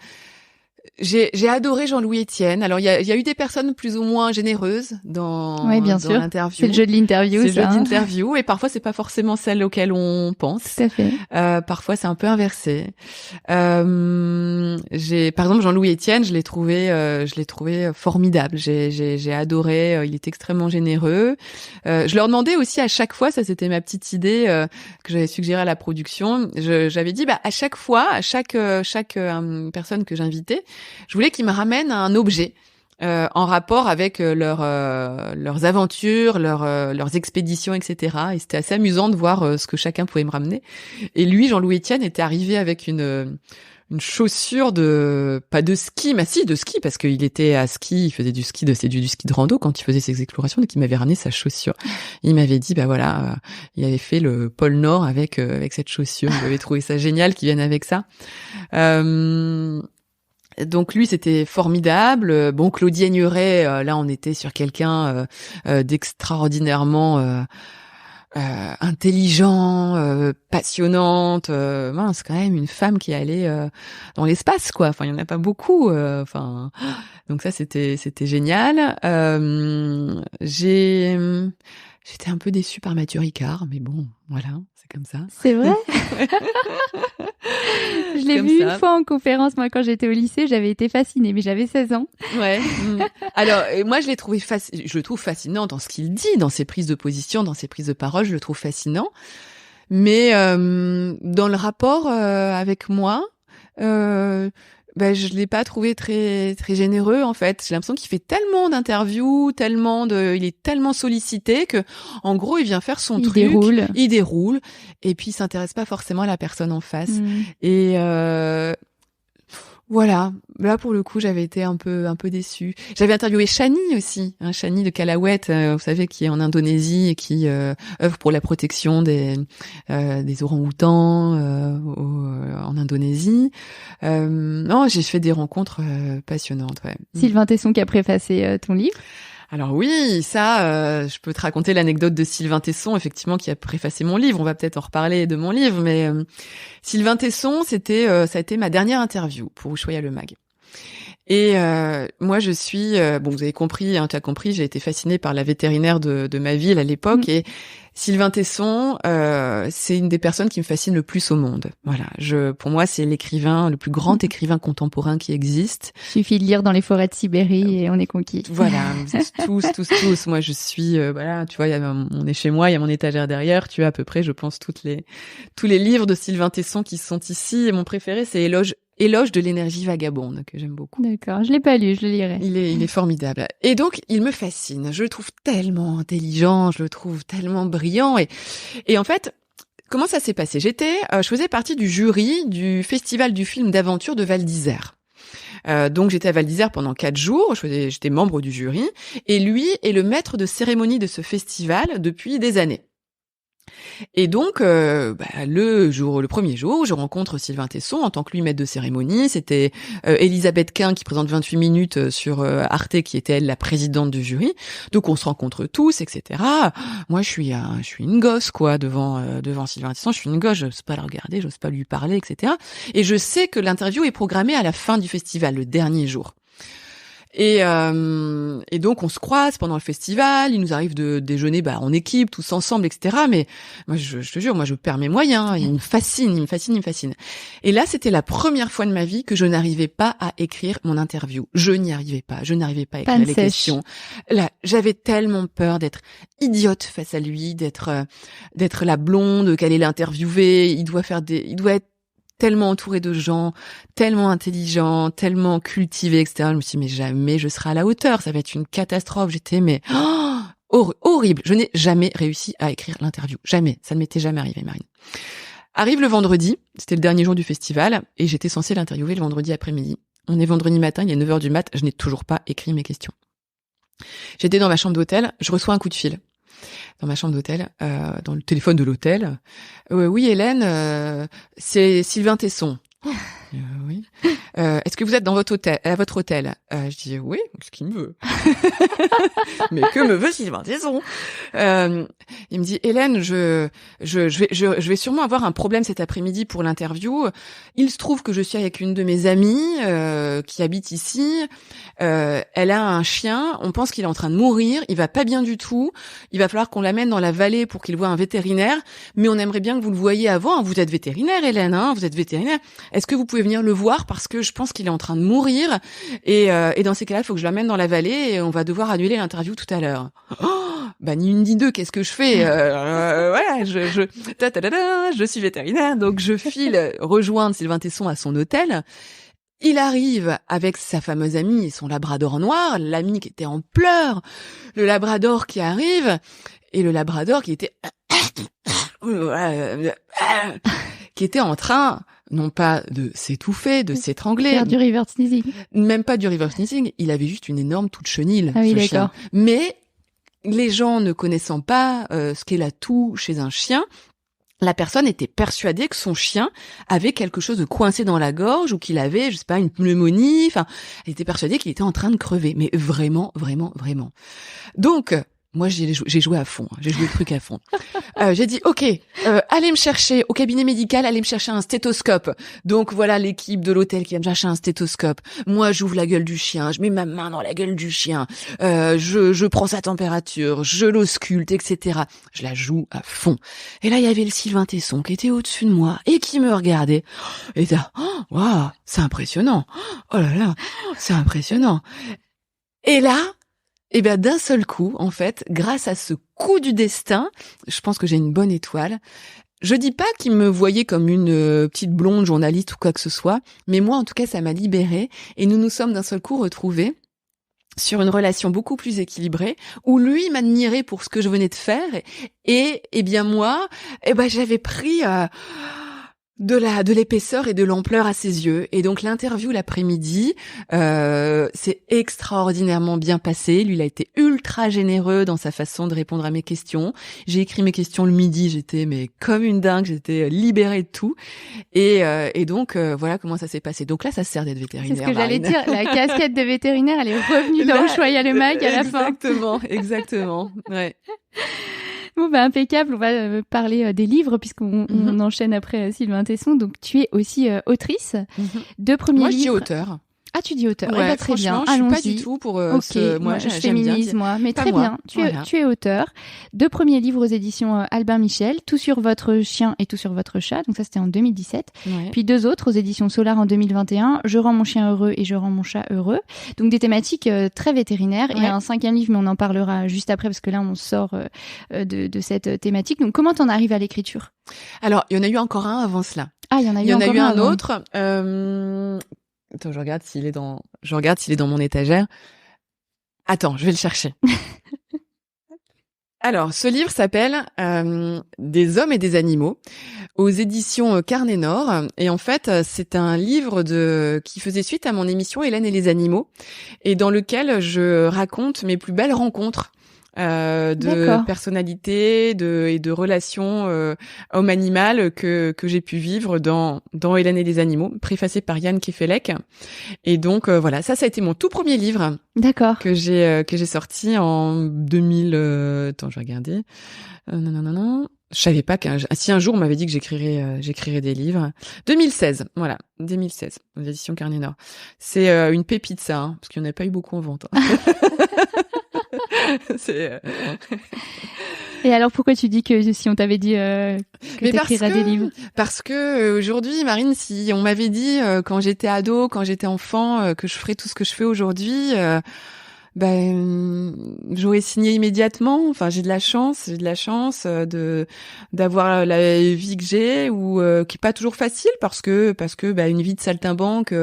J'ai adoré Jean-Louis Etienne. Alors il y a eu des personnes plus ou moins généreuses dans l'interview. C'est le jeu de l'interview. C'est le jeu d'interview, et parfois c'est pas forcément celle auquel on pense. Tout à fait. Parfois c'est un peu inversé. Par exemple Jean-Louis Etienne, je l'ai trouvé formidable. J'ai adoré. Il est extrêmement généreux. Je leur demandais aussi à chaque fois, ça c'était ma petite idée que j'avais suggérée à la production. J'avais dit à chaque fois, à chaque personne que j'invitais, je voulais qu'ils me ramènent un objet en rapport avec leurs aventures, leurs expéditions, etc. Et c'était assez amusant de voir ce que chacun pouvait me ramener. Et lui, Jean-Louis Etienne, était arrivé avec une chaussure pas de ski, mais si de ski, parce qu'il était à ski, il faisait du ski du ski de rando quand il faisait ses explorations, donc il m'avait ramené sa chaussure. Il m'avait dit il avait fait le pôle Nord avec cette chaussure. J'avais trouvé ça génial qu'il vienne avec ça. Donc lui, c'était formidable. Bon, Claudie Aigneret, là, on était sur quelqu'un d'extraordinairement intelligent, passionnante. C'est quand même une femme qui est allée dans l'espace, quoi. Enfin, il y en a pas beaucoup. Donc ça, c'était génial. J'étais un peu déçue par Mathieu Ricard, mais bon, voilà, c'est comme ça. C'est vrai. Je l'ai vu une fois en conférence, moi, quand j'étais au lycée, j'avais été fascinée, mais j'avais 16 ans. Ouais. Alors, moi, je le trouve fascinant dans ce qu'il dit, dans ses prises de position, dans ses prises de parole, je le trouve fascinant. Mais dans le rapport avec moi, je l'ai pas trouvé très très généreux en fait. J'ai l'impression qu'il fait tellement d'interviews, il est tellement sollicité que en gros il vient faire son truc, il déroule et puis il s'intéresse pas forcément à la personne en face. Et voilà, là pour le coup j'avais été un peu déçue. J'avais interviewé Shani aussi, Shani de Kalawet, vous savez, qui est en Indonésie et qui œuvre pour la protection des orang-outans en Indonésie. Non, j'ai fait des rencontres passionnantes. Ouais. Sylvain Tesson qui a préfacé ton livre. Alors oui, ça, je peux te raconter l'anecdote de Sylvain Tesson, effectivement, qui a préfacé mon livre. On va peut-être en reparler de mon livre, mais Sylvain Tesson, ça a été ma dernière interview pour Ushuaïa le Mag. Et moi, je suis, vous avez compris, tu as compris, j'ai été fascinée par la vétérinaire de ma ville à l'époque, et Sylvain Tesson, c'est une des personnes qui me fascine le plus au monde. Voilà, pour moi, c'est le plus grand écrivain contemporain qui existe. Il suffit de lire Dans les forêts de Sibérie et on est conquis. Voilà, tous. Moi, je suis, tu vois, on est chez moi, il y a mon étagère derrière. Tu as à peu près, je pense, tous les livres de Sylvain Tesson qui sont ici. Et mon préféré, c'est Éloge de l'énergie vagabonde, que j'aime beaucoup. D'accord, je l'ai pas lu, je le lirai. Il est formidable. Et donc, il me fascine. Je le trouve tellement intelligent, je le trouve tellement brillant. Et en fait, comment ça s'est passé? Je faisais partie du jury du Festival du film d'aventure de Val d'Isère. Donc j'étais à Val d'Isère pendant 4 jours, j'étais membre du jury, et lui est le maître de cérémonie de ce festival depuis des années. Et donc, le premier jour, je rencontre Sylvain Tesson en tant que lui maître de cérémonie. C'était Elisabeth Quint qui présente 28 minutes sur Arte, qui était elle la présidente du jury. Donc on se rencontre tous, etc. Moi, je suis une gosse quoi devant Sylvain Tesson. Je suis une gosse, j'ose pas le regarder, j'ose pas lui parler, etc. Et je sais que l'interview est programmée à la fin du festival, le dernier jour. Et donc on se croise pendant le festival, il nous arrive de déjeuner en équipe, tous ensemble, etc. Mais moi je te jure, moi je perds mes moyens, il me fascine. Et là c'était la première fois de ma vie que je n'arrivais pas à écrire mon interview. Je n'y arrivais pas, à écrire les questions. Là, j'avais tellement peur d'être idiote face à lui, d'être la blonde qu'elle allait l'interviewer. Il doit être tellement entouré de gens, tellement intelligents, tellement cultivés, etc. Je me suis dit, mais jamais je serai à la hauteur, ça va être une catastrophe. J'étais, horrible. Je n'ai jamais réussi à écrire l'interview. Jamais. Ça ne m'était jamais arrivé, Marine. Arrive le vendredi, c'était le dernier jour du festival, et j'étais censée l'interviewer le vendredi après-midi. On est vendredi matin, il est 9h du mat, je n'ai toujours pas écrit mes questions. J'étais dans ma chambre d'hôtel, je reçois un coup de fil. Dans ma chambre d'hôtel, dans le téléphone de l'hôtel. Oui, Hélène, c'est Sylvain Tesson. Oui. Est-ce que vous êtes à votre hôtel? Je dis oui, ce qu'il me veut. Mais que me veut Sylvain Tesson? Il me dit Hélène, je vais sûrement avoir un problème cet après-midi pour l'interview. Il se trouve que je suis avec une de mes amies qui habite ici. Elle a un chien. On pense qu'il est en train de mourir. Il va pas bien du tout. Il va falloir qu'on l'amène dans la vallée pour qu'il voie un vétérinaire. Mais on aimerait bien que vous le voyiez avant. Vous êtes vétérinaire, Hélène, hein? Vous êtes vétérinaire. Est-ce que vous pouvez venir le voir parce que je pense qu'il est en train de mourir et dans ces cas-là, il faut que je l'amène dans la vallée et on va devoir annuler l'interview tout à l'heure. Ni une ni deux, qu'est-ce que je fais? Voilà, je suis vétérinaire, donc je file rejoindre Sylvain Tesson à son hôtel. Il arrive avec sa fameuse amie et son labrador noir, l'ami qui était en pleurs, le labrador qui arrive et le labrador qui était en train, non pas de s'étouffer, de s'étrangler. Faire du river sneezing. Même pas du river sneezing, il avait juste une énorme toux de chenille, ah oui, ce d'accord. chien. Mais les gens ne connaissant pas ce qu'est la toux chez un chien, la personne était persuadée que son chien avait quelque chose de coincé dans la gorge ou qu'il avait, je sais pas, une pneumonie. Enfin, elle était persuadée qu'il était en train de crever. Mais vraiment, vraiment, vraiment. Donc, moi, j'ai joué à fond. J'ai joué le truc à fond. J'ai dit, OK, allez me chercher au cabinet médical, allez me chercher un stéthoscope. Donc, voilà l'équipe de l'hôtel qui va me chercher un stéthoscope. Moi, j'ouvre la gueule du chien, je mets ma main dans la gueule du chien, je prends sa température, je l'ausculte, etc. Je la joue à fond. Et là, il y avait le Sylvain Tesson qui était au-dessus de moi et qui me regardait. Et là, waouh, c'est impressionnant. Oh là là, c'est impressionnant. Et là, d'un seul coup, en fait, grâce à ce coup du destin, je pense que j'ai une bonne étoile, je dis pas qu'il me voyait comme une petite blonde journaliste ou quoi que ce soit, mais moi, en tout cas, ça m'a libérée et nous nous sommes d'un seul coup retrouvés sur une relation beaucoup plus équilibrée, où lui m'admirait pour ce que je venais de faire, et bien moi, j'avais pris de l'épaisseur et de l'ampleur à ses yeux. Et donc l'interview l'après-midi, c'est extraordinairement bien passé. Lui, il a été ultra généreux dans sa façon de répondre à mes questions. J'ai écrit mes questions le midi, j'étais comme une dingue, j'étais libérée de tout. Et donc voilà comment ça s'est passé. Donc là, ça sert d'être vétérinaire. C'est ce que j'allais dire. La casquette de vétérinaire, elle est revenue dans Ushuaïa le Mag à la fin. Exactement. Ouais. Bon, impeccable. On va parler des livres puisqu'on enchaîne après Sylvain Tesson. Donc, tu es aussi autrice de premiers livres. Moi, je dis auteur. Ah, tu dis auteur. Ouais, très bien. Je suis pas du tout pour moi, je féminise, mais très bien. Tu es auteur de premiers livres aux éditions Albin Michel, Tout sur votre chien et tout sur votre chat. Donc ça, c'était en 2017. Ouais. Puis 2 autres aux éditions Solar en 2021, Je rends mon chien heureux et Je rends mon chat heureux. Donc des thématiques très vétérinaires. Et un 5e livre, mais on en parlera juste après parce que là, on sort de cette thématique. Donc comment t'en arrives à l'écriture? Alors, il y en a eu encore un avant cela. Ah, il y en a eu un autre. Attends, je regarde s'il est dans mon étagère. Attends, je vais le chercher. Alors, ce livre s'appelle Des hommes et des animaux aux éditions Carnet Nord. Et en fait, c'est un livre qui faisait suite à mon émission Hélène et les animaux, et dans lequel je raconte mes plus belles rencontres. De personnalité et de relations homme-animal que j'ai pu vivre dans Hélène et les animaux, préfacé par Yann Kefelec. Et donc voilà, ça a été mon tout premier livre. D'accord. Que j'ai sorti en 2000. Attends, je vais regarder. Non. Je savais pas si un jour on m'avait dit que j'écrirais des livres. 2016, voilà, 2016, aux éditions Carnet Nord. C'est une pépite ça, parce qu'il n'y en a pas eu beaucoup en vente. Et alors pourquoi tu dis que si on t'avait dit que t'écrirais des livres? Parce que aujourd'hui, Marine, si on m'avait dit quand j'étais ado, quand j'étais enfant, que je ferais tout ce que je fais aujourd'hui, j'aurais signé immédiatement. Enfin, j'ai de la chance d'avoir la vie que j'ai, ou qui est pas toujours facile parce que une vie de saltimbanque,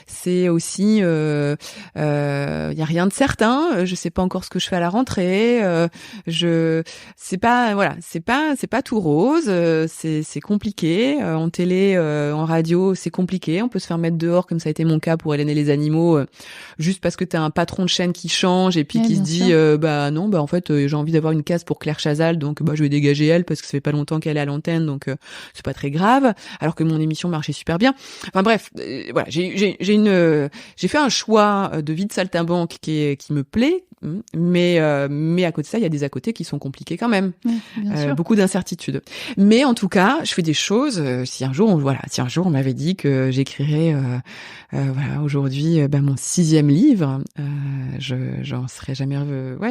c'est aussi y a rien de certain. Je sais pas encore ce que je fais à la rentrée. C'est pas tout rose. C'est compliqué. En télé, en radio, c'est compliqué. On peut se faire mettre dehors, comme ça a été mon cas pour Hélène et les animaux, juste parce que t'as un patron de chaîne qui change et puis qui se dit en fait j'ai envie d'avoir une case pour Claire Chazal, donc je vais dégager elle parce que ça fait pas longtemps qu'elle est à l'antenne, donc c'est pas très grave, alors que mon émission marchait super bien. Enfin bref, voilà, j'ai fait un choix de vie de saltimbanque qui me plaît, mais à côté de ça, il y a des à côté qui sont compliqués quand même. Beaucoup d'incertitudes. Mais en tout cas, je fais des choses. Si un jour on m'avait dit que j'écrirais aujourd'hui mon 6e livre, j'en serais jamais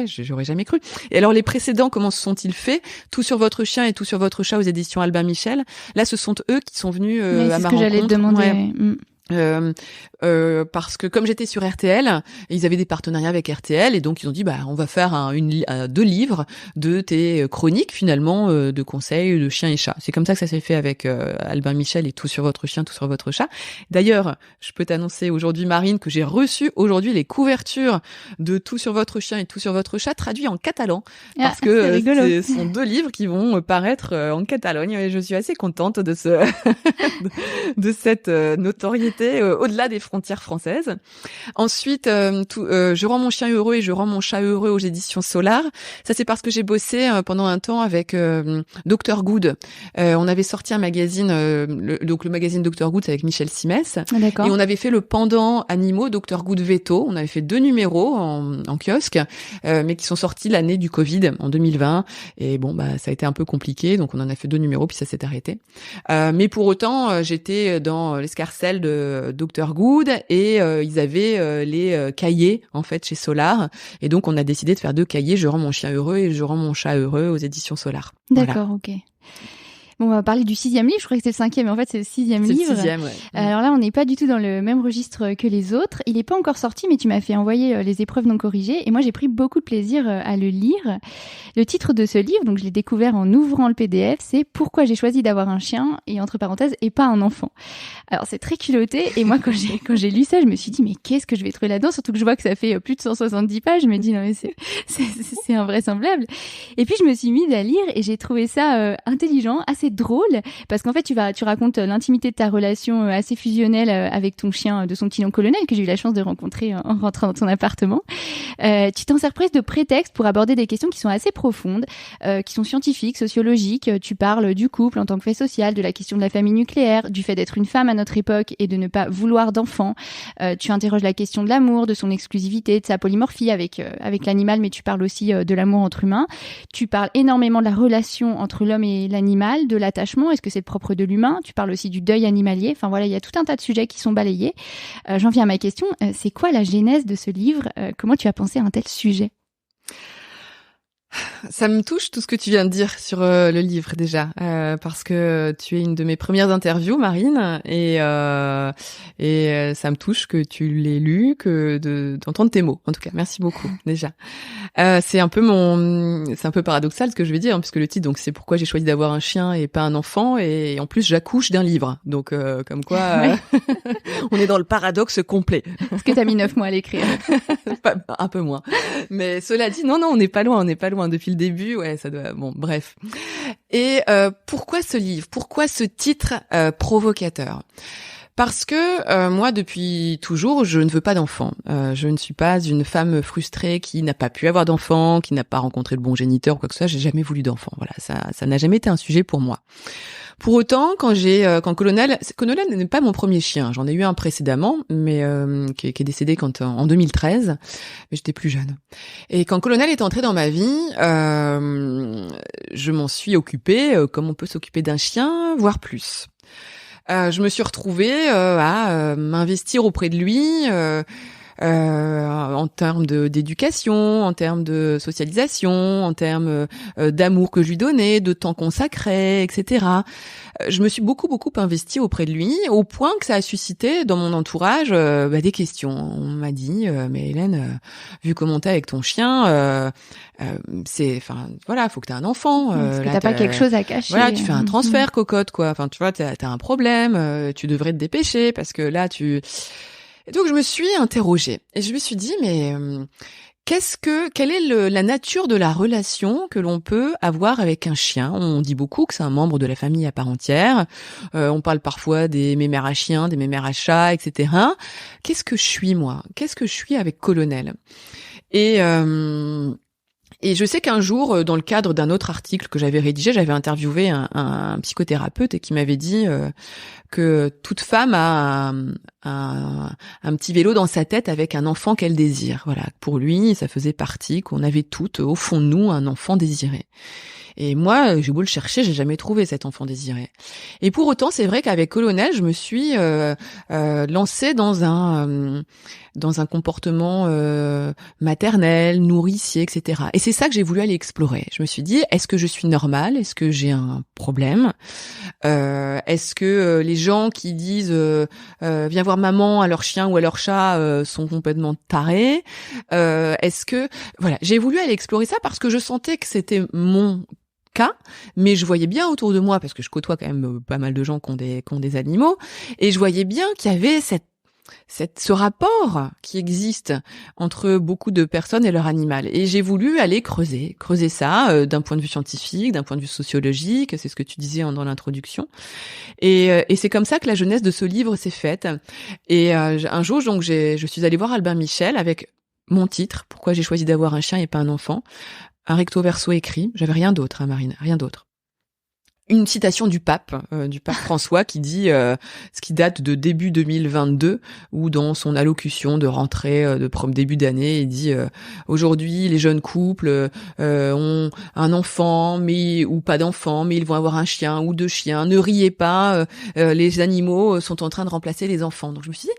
j'aurais jamais cru. Et alors les précédents, comment se sont-ils faits? Tout sur votre chien et tout sur votre chat aux éditions Albin Michel. Là, ce sont eux qui sont venus à ma rencontre. C'est ce que j'allais te demander. Parce que comme j'étais sur RTL, ils avaient des partenariats avec RTL, et donc ils ont dit on va faire 2 livres de tes chroniques finalement de conseils de chiens et chats. C'est comme ça que ça s'est fait avec Albin Michel et Tout sur votre chien, tout sur votre chat. D'ailleurs, je peux t'annoncer aujourd'hui, Marine, que j'ai reçu aujourd'hui les couvertures de Tout sur votre chien et tout sur votre chat traduits en catalan, parce que ce sont 2 livres qui vont paraître en Catalogne, et je suis assez contente de de cette notoriété au-delà des frontières françaises. Ensuite, Je rends mon chien heureux et Je rends mon chat heureux aux éditions Solar. Ça, c'est parce que j'ai bossé pendant un temps avec Dr Good. On avait sorti un magazine, le magazine Dr Good, c'est avec Michel Simès. D'accord. Et on avait fait le pendant animaux Dr Good Veto. On avait fait 2 numéros en kiosque, mais qui sont sortis l'année du Covid, en 2020. Et ça a été un peu compliqué, donc on en a fait 2 numéros, puis ça s'est arrêté. Mais pour autant, j'étais dans l'escarcelle de Dr Good, et ils avaient les cahiers en fait chez Solar, et donc on a décidé de faire 2 cahiers, Je rends mon chien heureux et Je rends mon chat heureux aux éditions Solar. D'accord, voilà. Ok. Bon, on va parler du 6e livre. Je crois que c'est le 5e, mais en fait, c'est le 6e livre. C'est le 6e, ouais. Alors là, on n'est pas du tout dans le même registre que les autres. Il n'est pas encore sorti, mais tu m'as fait envoyer les épreuves non corrigées. Et moi, j'ai pris beaucoup de plaisir à le lire. Le titre de ce livre, donc je l'ai découvert en ouvrant le PDF, c'est « Pourquoi j'ai choisi d'avoir un chien ?» et entre parenthèses, et pas un enfant. Alors, c'est très culotté. Et moi, quand j'ai lu ça, je me suis dit, mais qu'est-ce que je vais trouver là-dedans? Surtout que je vois que ça fait plus de 170 pages. Je me dis, non, mais c'est invraisemblable. Et puis, je me suis mise à lire et j'ai trouvé ça intelligent, assez drôle, parce qu'en fait, tu racontes l'intimité de ta relation assez fusionnelle avec ton chien de son petit nom Colonel, que j'ai eu la chance de rencontrer en rentrant dans ton appartement. Tu t'en sers presque de prétexte pour aborder des questions qui sont assez profondes, qui sont scientifiques, sociologiques. Tu parles du couple en tant que fait social, de la question de la famille nucléaire, du fait d'être une femme à notre époque et de ne pas vouloir d'enfants. Tu interroges la question de l'amour, de son exclusivité, de sa polymorphie avec l'animal, mais tu parles aussi de l'amour entre humains. Tu parles énormément de la relation entre l'homme et l'animal, de l'attachement, est-ce que c'est le propre de l'humain? Tu parles aussi du deuil animalier. Enfin voilà, il y a tout un tas de sujets qui sont balayés. J'en viens à ma question. C'est quoi la genèse de ce livre? Comment tu as pensé à un tel sujet? Ça me touche tout ce que tu viens de dire sur le livre déjà, parce que tu es une de mes premières interviews, Marine, et ça me touche que tu l'aies lu, d'entendre tes mots. En tout cas, merci beaucoup déjà. C'est un peu paradoxal ce que je vais dire, hein, puisque le titre donc c'est pourquoi j'ai choisi d'avoir un chien et pas un enfant, et en plus j'accouche d'un livre, donc comme quoi on est dans le paradoxe complet. Est-ce que t'as mis 9 mois à l'écrire? Un peu moins, mais cela dit, non, on n'est pas loin depuis le début, ouais, ça doit, bon, bref. Et pourquoi ce livre? Pourquoi ce titre provocateur? Parce que moi, depuis toujours, je ne veux pas d'enfant. Je ne suis pas une femme frustrée qui n'a pas pu avoir d'enfant, qui n'a pas rencontré le bon géniteur ou quoi que ce soit. J'ai jamais voulu d'enfant. Voilà, ça n'a jamais été un sujet pour moi. Pour autant, quand Colonel n'est pas mon premier chien. J'en ai eu un précédemment, mais qui est décédé en 2013. Mais j'étais plus jeune. Et quand Colonel est entré dans ma vie, je m'en suis occupée comme on peut s'occuper d'un chien, voire plus. Je me suis retrouvée à m'investir auprès de lui en termes d'éducation, en termes de socialisation, en termes d'amour que je lui donnais, de temps consacré, etc. Je me suis beaucoup investie auprès de lui, au point que ça a suscité dans mon entourage des questions. On m'a dit mais Hélène, vu comment t'es avec ton chien, faut que t'aies un enfant. Parce que t'as pas quelque chose à cacher. Voilà, tu fais un transfert, cocotte, quoi. Enfin, tu vois, t'as un problème, tu devrais te dépêcher parce que là, Et donc je me suis interrogée et je me suis dit mais quelle est la nature de la relation que l'on peut avoir avec un chien? On dit beaucoup que c'est un membre de la famille à part entière. On parle parfois des mémères à chiens, des mémères à chats, etc. Qu'est-ce que je suis moi? Qu'est-ce que je suis avec Colonel? Et je sais qu'un jour, dans le cadre d'un autre article que j'avais rédigé, j'avais interviewé un psychothérapeute et qui m'avait dit que toute femme a un petit vélo dans sa tête avec un enfant qu'elle désire. Voilà, pour lui, ça faisait partie qu'on avait toutes, au fond de nous, un enfant désiré. Et moi, j'ai beau le chercher, j'ai jamais trouvé cet enfant désiré. Et pour autant, c'est vrai qu'avec Colonel, je me suis lancée dans un comportement maternel, nourricier, etc. Et c'est ça que j'ai voulu aller explorer. Je me suis dit, est-ce que je suis normale? Est-ce que j'ai un problème? Est-ce que les gens qui disent viens voir maman à leur chien ou à leur chat sont complètement tarés? Est-ce que voilà, j'ai voulu aller explorer ça parce que je sentais que c'était mon cas, mais je voyais bien autour de moi, parce que je côtoie quand même pas mal de gens qui ont des animaux, et je voyais bien qu'il y avait ce rapport qui existe entre beaucoup de personnes et leur animal. Et j'ai voulu aller creuser ça d'un point de vue scientifique, d'un point de vue sociologique, c'est ce que tu disais dans l'introduction. Et c'est comme ça que la genèse de ce livre s'est faite. Et un jour, donc, je suis allée voir Albin Michel avec mon titre, pourquoi j'ai choisi d'avoir un chien et pas un enfant, un recto verso écrit. J'avais rien d'autre, hein, Marine, rien d'autre. Une citation du pape François qui dit, ce qui date de début 2022, où dans son allocution de rentrée de début d'année, il dit aujourd'hui les jeunes couples ont un enfant ou pas d'enfant, mais ils vont avoir un chien ou 2 chiens. Ne riez pas, les animaux sont en train de remplacer les enfants. Donc je me suis dit,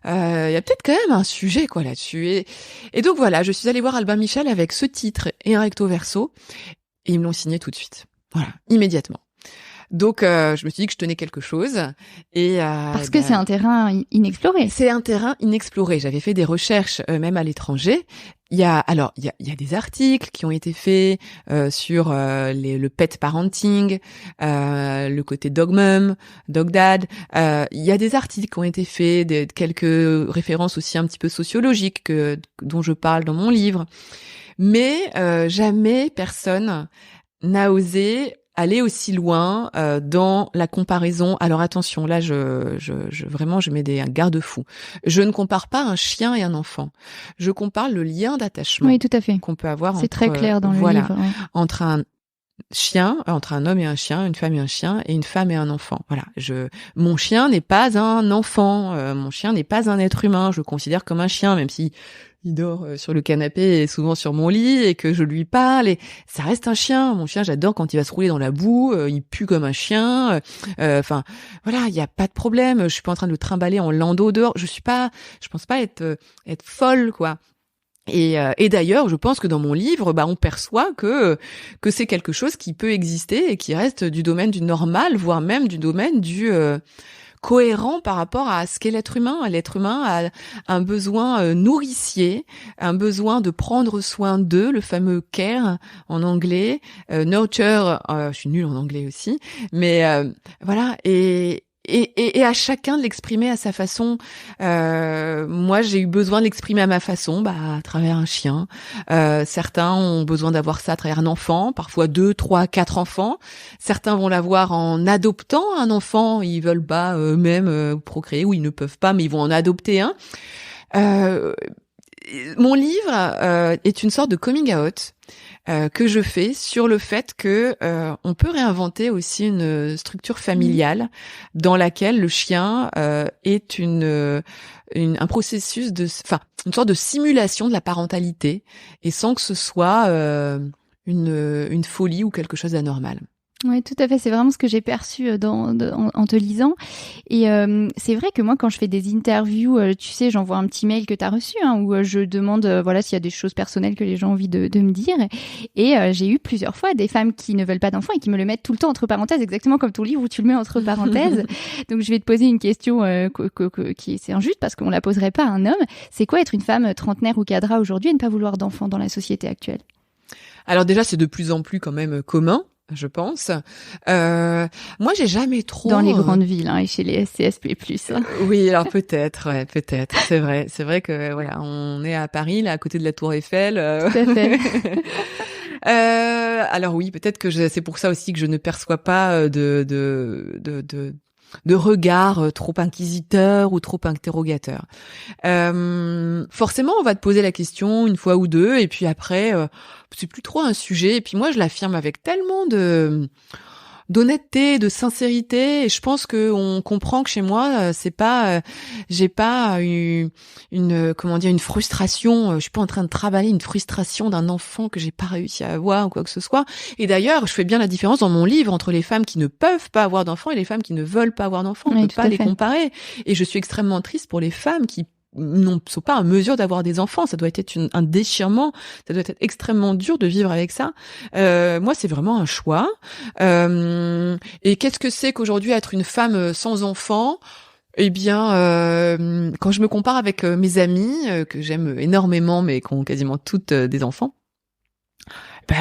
il y a peut-être quand même un sujet quoi là-dessus. Et donc voilà, je suis allée voir Albin Michel avec ce titre et un recto verso, et ils me l'ont signé tout de suite. Voilà, immédiatement. Donc, je me suis dit que je tenais quelque chose. Et parce que c'est un terrain inexploré. C'est un terrain inexploré. J'avais fait des recherches, même à l'étranger. Il y a des articles qui ont été faits sur le pet parenting, le côté dog mom, dog dad. Il y a des articles qui ont été faits, quelques références aussi un petit peu sociologiques dont je parle dans mon livre. Mais jamais personne n'a osé aller aussi loin dans la comparaison. Alors attention, là vraiment je mets un garde-fou. Je ne compare pas un chien et un enfant. Je compare le lien d'attachement oui, tout à fait. qu'on peut avoir c'est très clair dans le livre. Ouais. Entre un homme et un chien, une femme et un chien, et une femme et un enfant. Voilà. Mon chien n'est pas un enfant. Mon chien n'est pas un être humain. Je le considère comme un chien, même si il dort sur le canapé et souvent sur mon lit et que je lui parle. Et ça reste un chien. Mon chien, j'adore quand il va se rouler dans la boue. Il pue comme un chien. Enfin, voilà, il y a pas de problème. Je suis pas en train de le trimballer en landau dehors. Je pense pas être folle, quoi. Et d'ailleurs, je pense que dans mon livre, on perçoit que c'est quelque chose qui peut exister et qui reste du domaine du normal, voire même du domaine du cohérent par rapport à ce qu'est l'être humain. L'être humain a un besoin nourricier, un besoin de prendre soin d'eux, le fameux care en anglais, nurture. Je suis nulle en anglais aussi, mais voilà. Et à chacun de l'exprimer à sa façon. Moi, j'ai eu besoin de l'exprimer à ma façon, à travers un chien. Certains ont besoin d'avoir ça à travers un enfant, parfois 2, 3, 4 enfants. Certains vont l'avoir en adoptant un enfant. Ils veulent pas eux-mêmes procréer, ou ils ne peuvent pas, mais ils vont en adopter un. Mon livre est une sorte de coming out que je fais sur le fait que on peut réinventer aussi une structure familiale dans laquelle le chien est un processus une sorte de simulation de la parentalité, et sans que ce soit une folie ou quelque chose d'anormal. Oui, tout à fait. C'est vraiment ce que j'ai perçu en te lisant. Et c'est vrai que moi, quand je fais des interviews, tu sais, j'envoie un petit mail que tu as reçu, où je demande s'il y a des choses personnelles que les gens ont envie de me dire. Et j'ai eu plusieurs fois des femmes qui ne veulent pas d'enfants et qui me le mettent tout le temps entre parenthèses, exactement comme ton livre où tu le mets entre parenthèses. Donc, je vais te poser une question c'est injuste parce qu'on la poserait pas à un homme. C'est quoi être une femme trentenaire ou cadra aujourd'hui et ne pas vouloir d'enfants dans la société actuelle? Alors déjà, c'est de plus en plus quand même commun, je pense. Moi, j'ai jamais trop... Dans les grandes villes, et chez les CSP+. Oui, alors peut-être. C'est vrai que voilà, on est à Paris, là, à côté de la Tour Eiffel. Tout à fait. Alors oui, peut-être que c'est pour ça aussi que je ne perçois pas de regard trop inquisiteur ou trop interrogateur. Forcément, on va te poser la question une fois ou deux, et puis après, c'est plus trop un sujet. Et puis moi, je l'affirme avec tellement d'honnêteté, de sincérité, et je pense que on comprend que chez moi, j'ai pas une frustration. Je suis pas en train de travailler une frustration d'un enfant que j'ai pas réussi à avoir ou quoi que ce soit. Et d'ailleurs, je fais bien la différence dans mon livre entre les femmes qui ne peuvent pas avoir d'enfants et les femmes qui ne veulent pas avoir d'enfants. On peut pas les comparer. Et je suis extrêmement triste pour les femmes qui ne sont pas en mesure d'avoir des enfants. Ça doit être un déchirement, ça doit être extrêmement dur de vivre avec ça. Moi, c'est vraiment un choix. Et qu'est-ce que c'est qu'aujourd'hui être une femme sans enfants? Eh bien, quand je me compare avec mes amies, que j'aime énormément, mais qui ont quasiment toutes des enfants,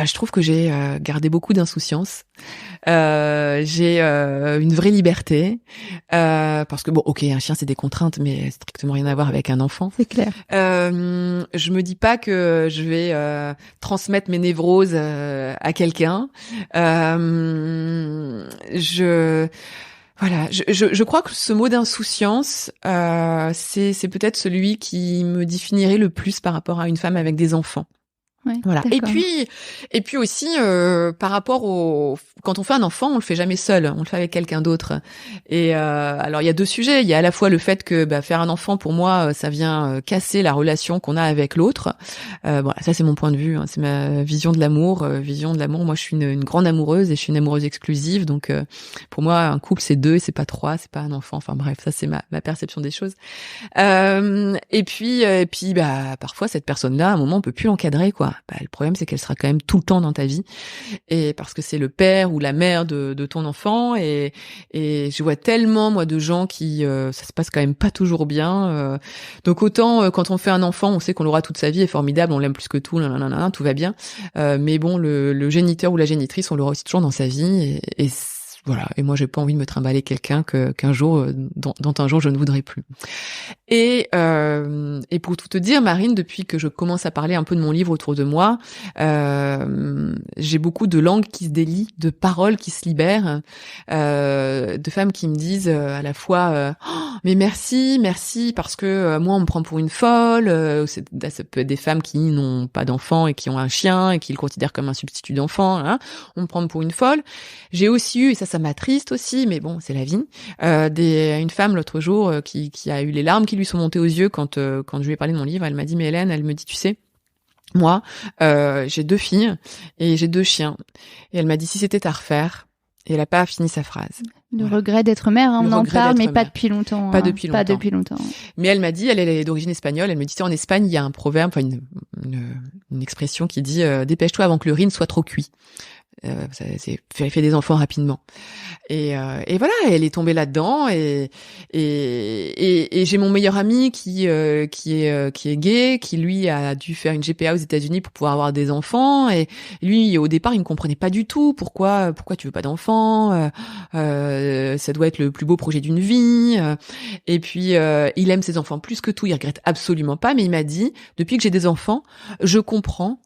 je trouve que j'ai gardé beaucoup d'insouciance. J'ai une vraie liberté, parce que un chien c'est des contraintes, mais strictement rien à voir avec un enfant. C'est clair. Je me dis pas que je vais transmettre mes névroses à quelqu'un. Je crois que ce mot d'insouciance, c'est peut-être celui qui me définirait le plus par rapport à une femme avec des enfants. Ouais, voilà. D'accord. Et puis aussi par rapport quand on fait un enfant, on le fait jamais seul, on le fait avec quelqu'un d'autre. Et alors il y a deux sujets, il y a à la fois le fait que faire un enfant pour moi ça vient casser la relation qu'on a avec l'autre. Ça c'est mon point de vue, c'est ma vision de l'amour, Moi je suis une grande amoureuse et je suis une amoureuse exclusive, donc pour moi un couple c'est 2 et c'est pas 3, c'est pas un enfant. Enfin bref, ça c'est ma perception des choses. Et puis parfois cette personne-là à un moment on peut plus l'encadrer quoi. le problème c'est qu'elle sera quand même tout le temps dans ta vie, et parce que c'est le père ou la mère de ton enfant, et je vois tellement moi de gens qui ça se passe quand même pas toujours bien. Donc autant quand on fait un enfant, on sait qu'on l'aura toute sa vie, est formidable, on l'aime plus que tout, tout va bien. Mais bon, le géniteur ou la génitrice, on l'aura aussi toujours dans sa vie, et voilà. Et moi, j'ai pas envie de me trimballer quelqu'un qu'un jour, dont un jour je ne voudrais plus. Et pour tout te dire, Marine, depuis que je commence à parler un peu de mon livre autour de moi, j'ai beaucoup de langues qui se délient, de paroles qui se libèrent, de femmes qui me disent à la fois oh, mais merci, parce que moi on me prend pour une folle. Ça peut être des femmes qui n'ont pas d'enfants et qui ont un chien et qui le considèrent comme un substitut d'enfant. Hein, on me prend pour une folle. J'ai aussi eu, et ça m'attriste aussi, mais bon, c'est la vie, une femme l'autre jour qui a eu les larmes qui lui sont montées aux yeux quand je lui ai parlé de mon livre. Elle m'a dit, mais Hélène, elle me dit, tu sais, moi, j'ai 2 filles et j'ai 2 chiens. Et elle m'a dit, si c'était à refaire, et elle a pas fini sa phrase. Le regret d'être mère, hein, on en parle, mais pas depuis longtemps. Pas depuis longtemps. Mais elle m'a dit, elle est d'origine espagnole, elle me dit, en Espagne, il y a un proverbe, enfin une expression qui dit, dépêche-toi avant que le riz ne soit trop cuit. Fait des enfants rapidement, et voilà, elle est tombée là-dedans, et j'ai mon meilleur ami qui est gay, qui lui a dû faire une GPA aux États-Unis pour pouvoir avoir des enfants, et lui au départ il me comprenait pas du tout pourquoi tu veux pas d'enfants, ça doit être le plus beau projet d'une vie, et puis il aime ses enfants plus que tout, il regrette absolument pas, mais il m'a dit, depuis que j'ai des enfants, je comprends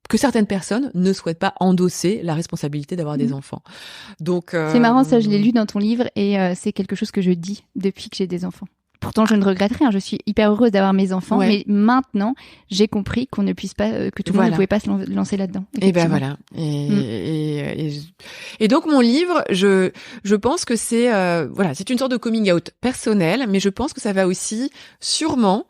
que certaines personnes ne souhaitent pas endosser la responsabilité d'avoir des enfants. Donc c'est marrant, ça je l'ai lu dans ton livre, et c'est quelque chose que je dis depuis que j'ai des enfants. Pourtant, je ne regrette rien. Je suis hyper heureuse d'avoir mes enfants, mais maintenant, j'ai compris qu'on ne puisse pas, que tout le monde ne pouvait pas se lancer là-dedans. Et ben voilà. Et donc mon livre, je pense que c'est c'est une sorte de coming out personnel, mais je pense que ça va aussi sûrement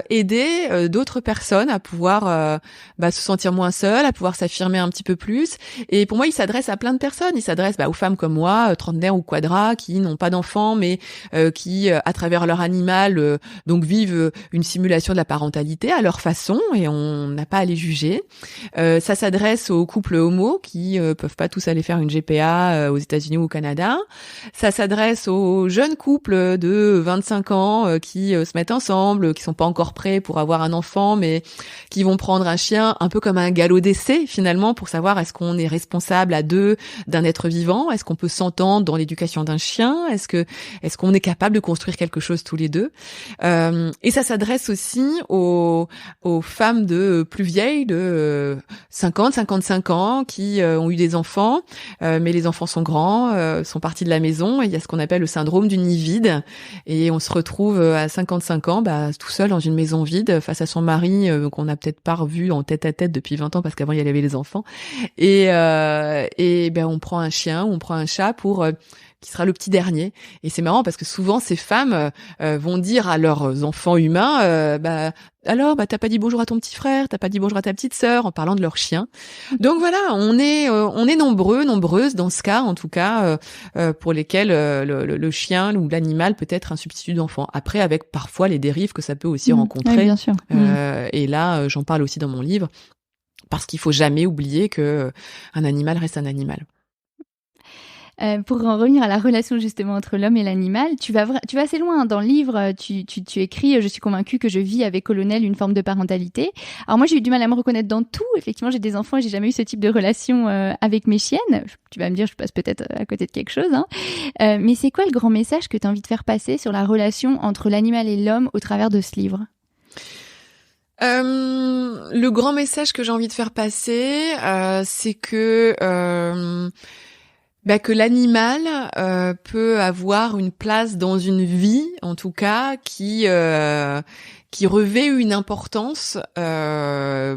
aider d'autres personnes à pouvoir se sentir moins seules, à pouvoir s'affirmer un petit peu plus. Et pour moi, il s'adresse à plein de personnes. Il s'adresse aux femmes comme moi, trentenaires ou quadras, qui n'ont pas d'enfants, mais qui, à travers leur animal, donc vivent une simulation de la parentalité à leur façon, et on n'a pas à les juger. Ça s'adresse aux couples homo qui peuvent pas tous aller faire une GPA aux États-Unis ou au Canada. Ça s'adresse aux jeunes couples de 25 ans qui se mettent ensemble, qui sont pas encore prêts pour avoir un enfant, mais qui vont prendre un chien un peu comme un galop d'essai finalement, pour savoir est-ce qu'on est responsable à deux d'un être vivant, est-ce qu'on peut s'entendre dans l'éducation d'un chien, est-ce qu'on est capable de construire quelque chose tous les deux. Et ça s'adresse aussi aux femmes de plus vieilles, de 50, 55 ans, qui ont eu des enfants, mais les enfants sont grands, sont partis de la maison, et il y a ce qu'on appelle le syndrome du nid vide, et on se retrouve à 55 ans tout seul dans une maison vide face à son mari qu'on n'a peut-être pas revu en tête à tête depuis 20 ans parce qu'avant il y avait les enfants, et on prend un chien ou on prend un chat qui sera le petit dernier. Et c'est marrant parce que souvent ces femmes vont dire à leurs enfants humains alors t'as pas dit bonjour à ton petit frère, t'as pas dit bonjour à ta petite sœur, en parlant de leur chien. Donc voilà, on est nombreuses dans ce cas en tout cas, pour lesquels le chien ou l'animal peut être un substitut d'enfant. Après, avec parfois les dérives que ça peut aussi rencontrer. Oui, bien sûr. Et là j'en parle aussi dans mon livre, parce qu'il faut jamais oublier que un animal reste un animal. Pour en revenir à la relation justement entre l'homme et l'animal, tu vas assez loin. Dans le livre, tu écris « Je suis convaincue que je vis avec Colonel une forme de parentalité ». Alors moi, j'ai eu du mal à me reconnaître dans tout. Effectivement, j'ai des enfants et j'ai jamais eu ce type de relation avec mes chiennes. Tu vas me dire, je passe peut-être à côté de quelque chose. Mais c'est quoi le grand message que tu as envie de faire passer sur la relation entre l'animal et l'homme au travers de ce livre ? Le grand message que j'ai envie de faire passer, c'est que l'animal peut avoir une place dans une vie, en tout cas, qui revêt une importance à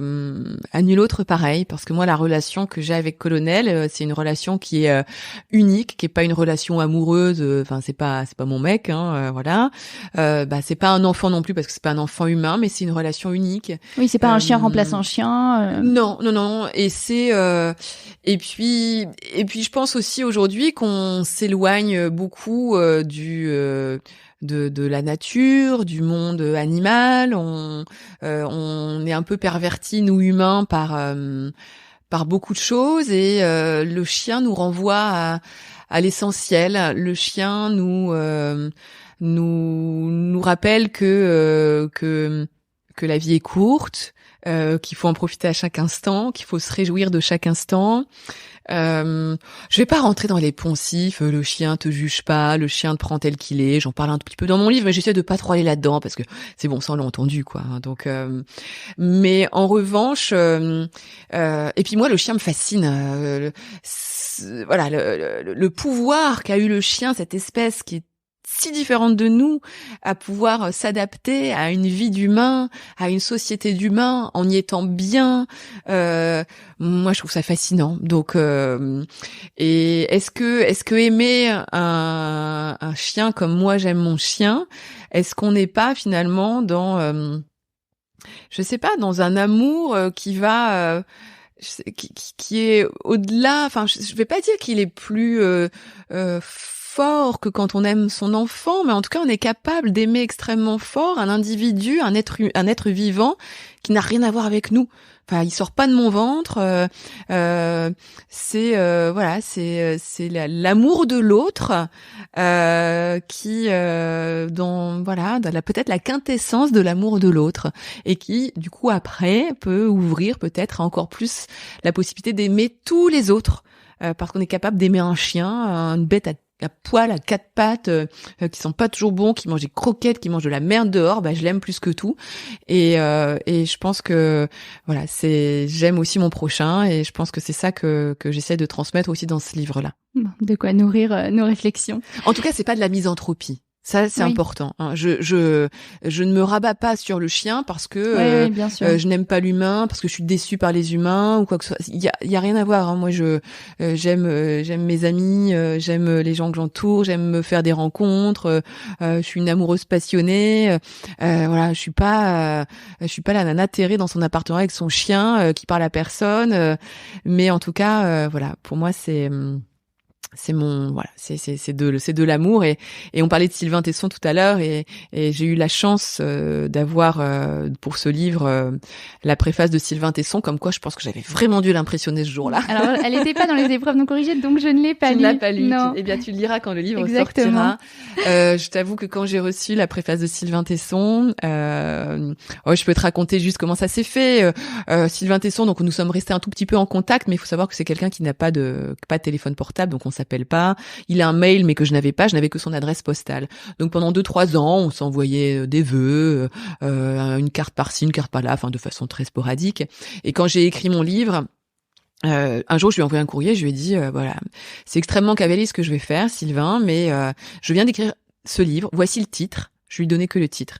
nul autre pareil, parce que moi la relation que j'ai avec Colonel, c'est une relation qui est unique, qui est pas une relation amoureuse, c'est pas mon mec, voilà. C'est pas un enfant non plus parce que c'est pas un enfant humain, mais c'est une relation unique. Oui, c'est pas un chien remplaçant chien. Non, et c'est et puis je pense aussi aujourd'hui qu'on s'éloigne beaucoup de la nature, du monde animal. On est un peu pervertis, nous humains, par beaucoup de choses, et le chien nous renvoie à l'essentiel. Le chien nous rappelle que la vie est courte, qu'il faut en profiter à chaque instant, qu'il faut se réjouir de chaque instant. Je vais pas rentrer dans les poncifs, le chien te juge pas, le chien te prend tel qu'il est. J'en parle un petit peu dans mon livre, mais j'essaie de pas trop aller là-dedans parce que c'est bon, ça on l'a entendu, quoi. Donc, mais en revanche, et puis moi, le chien me fascine. Voilà, le pouvoir qu'a eu le chien, cette espèce qui est si différente de nous, à pouvoir s'adapter à une vie d'humain, à une société d'humains, en y étant bien. Moi, je trouve ça fascinant. Donc, et est-ce que aimer un chien comme moi j'aime mon chien, est-ce qu'on n'est pas finalement dans, je sais pas, dans un amour qui va qui est au-delà. Enfin, je vais pas dire qu'il est plus fort que quand on aime son enfant, mais en tout cas, on est capable d'aimer extrêmement fort un individu, un être vivant qui n'a rien à voir avec nous. Enfin, il sort pas de mon ventre. C'est l'amour de l'autre qui dans peut-être la quintessence de l'amour de l'autre, et qui du coup après peut ouvrir peut-être encore plus la possibilité d'aimer tous les autres, parce qu'on est capable d'aimer un chien, une bête à poil, à quatre pattes, qui sont pas toujours bons, qui mangent des croquettes, qui mangent de la merde dehors, je l'aime plus que tout. Et je pense que voilà, j'aime aussi mon prochain, et je pense que c'est ça que j'essaie de transmettre aussi dans ce livre-là. Bon, de quoi nourrir nos réflexions. En tout cas, c'est pas de la misanthropie. Ça, c'est important. Hein. Je ne me rabats pas sur le chien parce que bien sûr. Je n'aime pas l'humain, parce que je suis déçue par les humains ou quoi que ce soit. Il y a rien à voir. Hein. Moi, j'aime mes amis, j'aime les gens que j'entoure, j'aime me faire des rencontres. Je suis une amoureuse passionnée. Voilà, je suis pas la nana terrée dans son appartement avec son chien qui parle à personne. Mais en tout cas, voilà, pour moi, c'est de l'amour, et on parlait de Sylvain Tesson tout à l'heure, et j'ai eu la chance d'avoir pour ce livre la préface de Sylvain Tesson, comme quoi je pense que j'avais vraiment dû l'impressionner ce jour-là. Alors elle n'était pas dans les épreuves non corrigées, donc je ne l'ai pas lu. Tu ne l'as pas lu. Non. Eh bien tu le liras quand le livre Exactement. sortira. Je t'avoue que quand j'ai reçu la préface de Sylvain Tesson, je peux te raconter juste comment ça s'est fait. Sylvain Tesson, donc nous sommes restés un tout petit peu en contact, mais il faut savoir que c'est quelqu'un qui n'a pas de téléphone portable, donc on s'appelle pas. Il a un mail, mais que je n'avais que son adresse postale. Donc pendant 2-3 ans, on s'envoyait des vœux, une carte par-ci, une carte par-là, enfin de façon très sporadique. Et quand j'ai écrit mon livre, un jour, je lui ai envoyé un courrier, je lui ai dit, voilà, c'est extrêmement cavalier ce que je vais faire, Sylvain, mais je viens d'écrire ce livre, voici le titre. Je lui ai donné que le titre.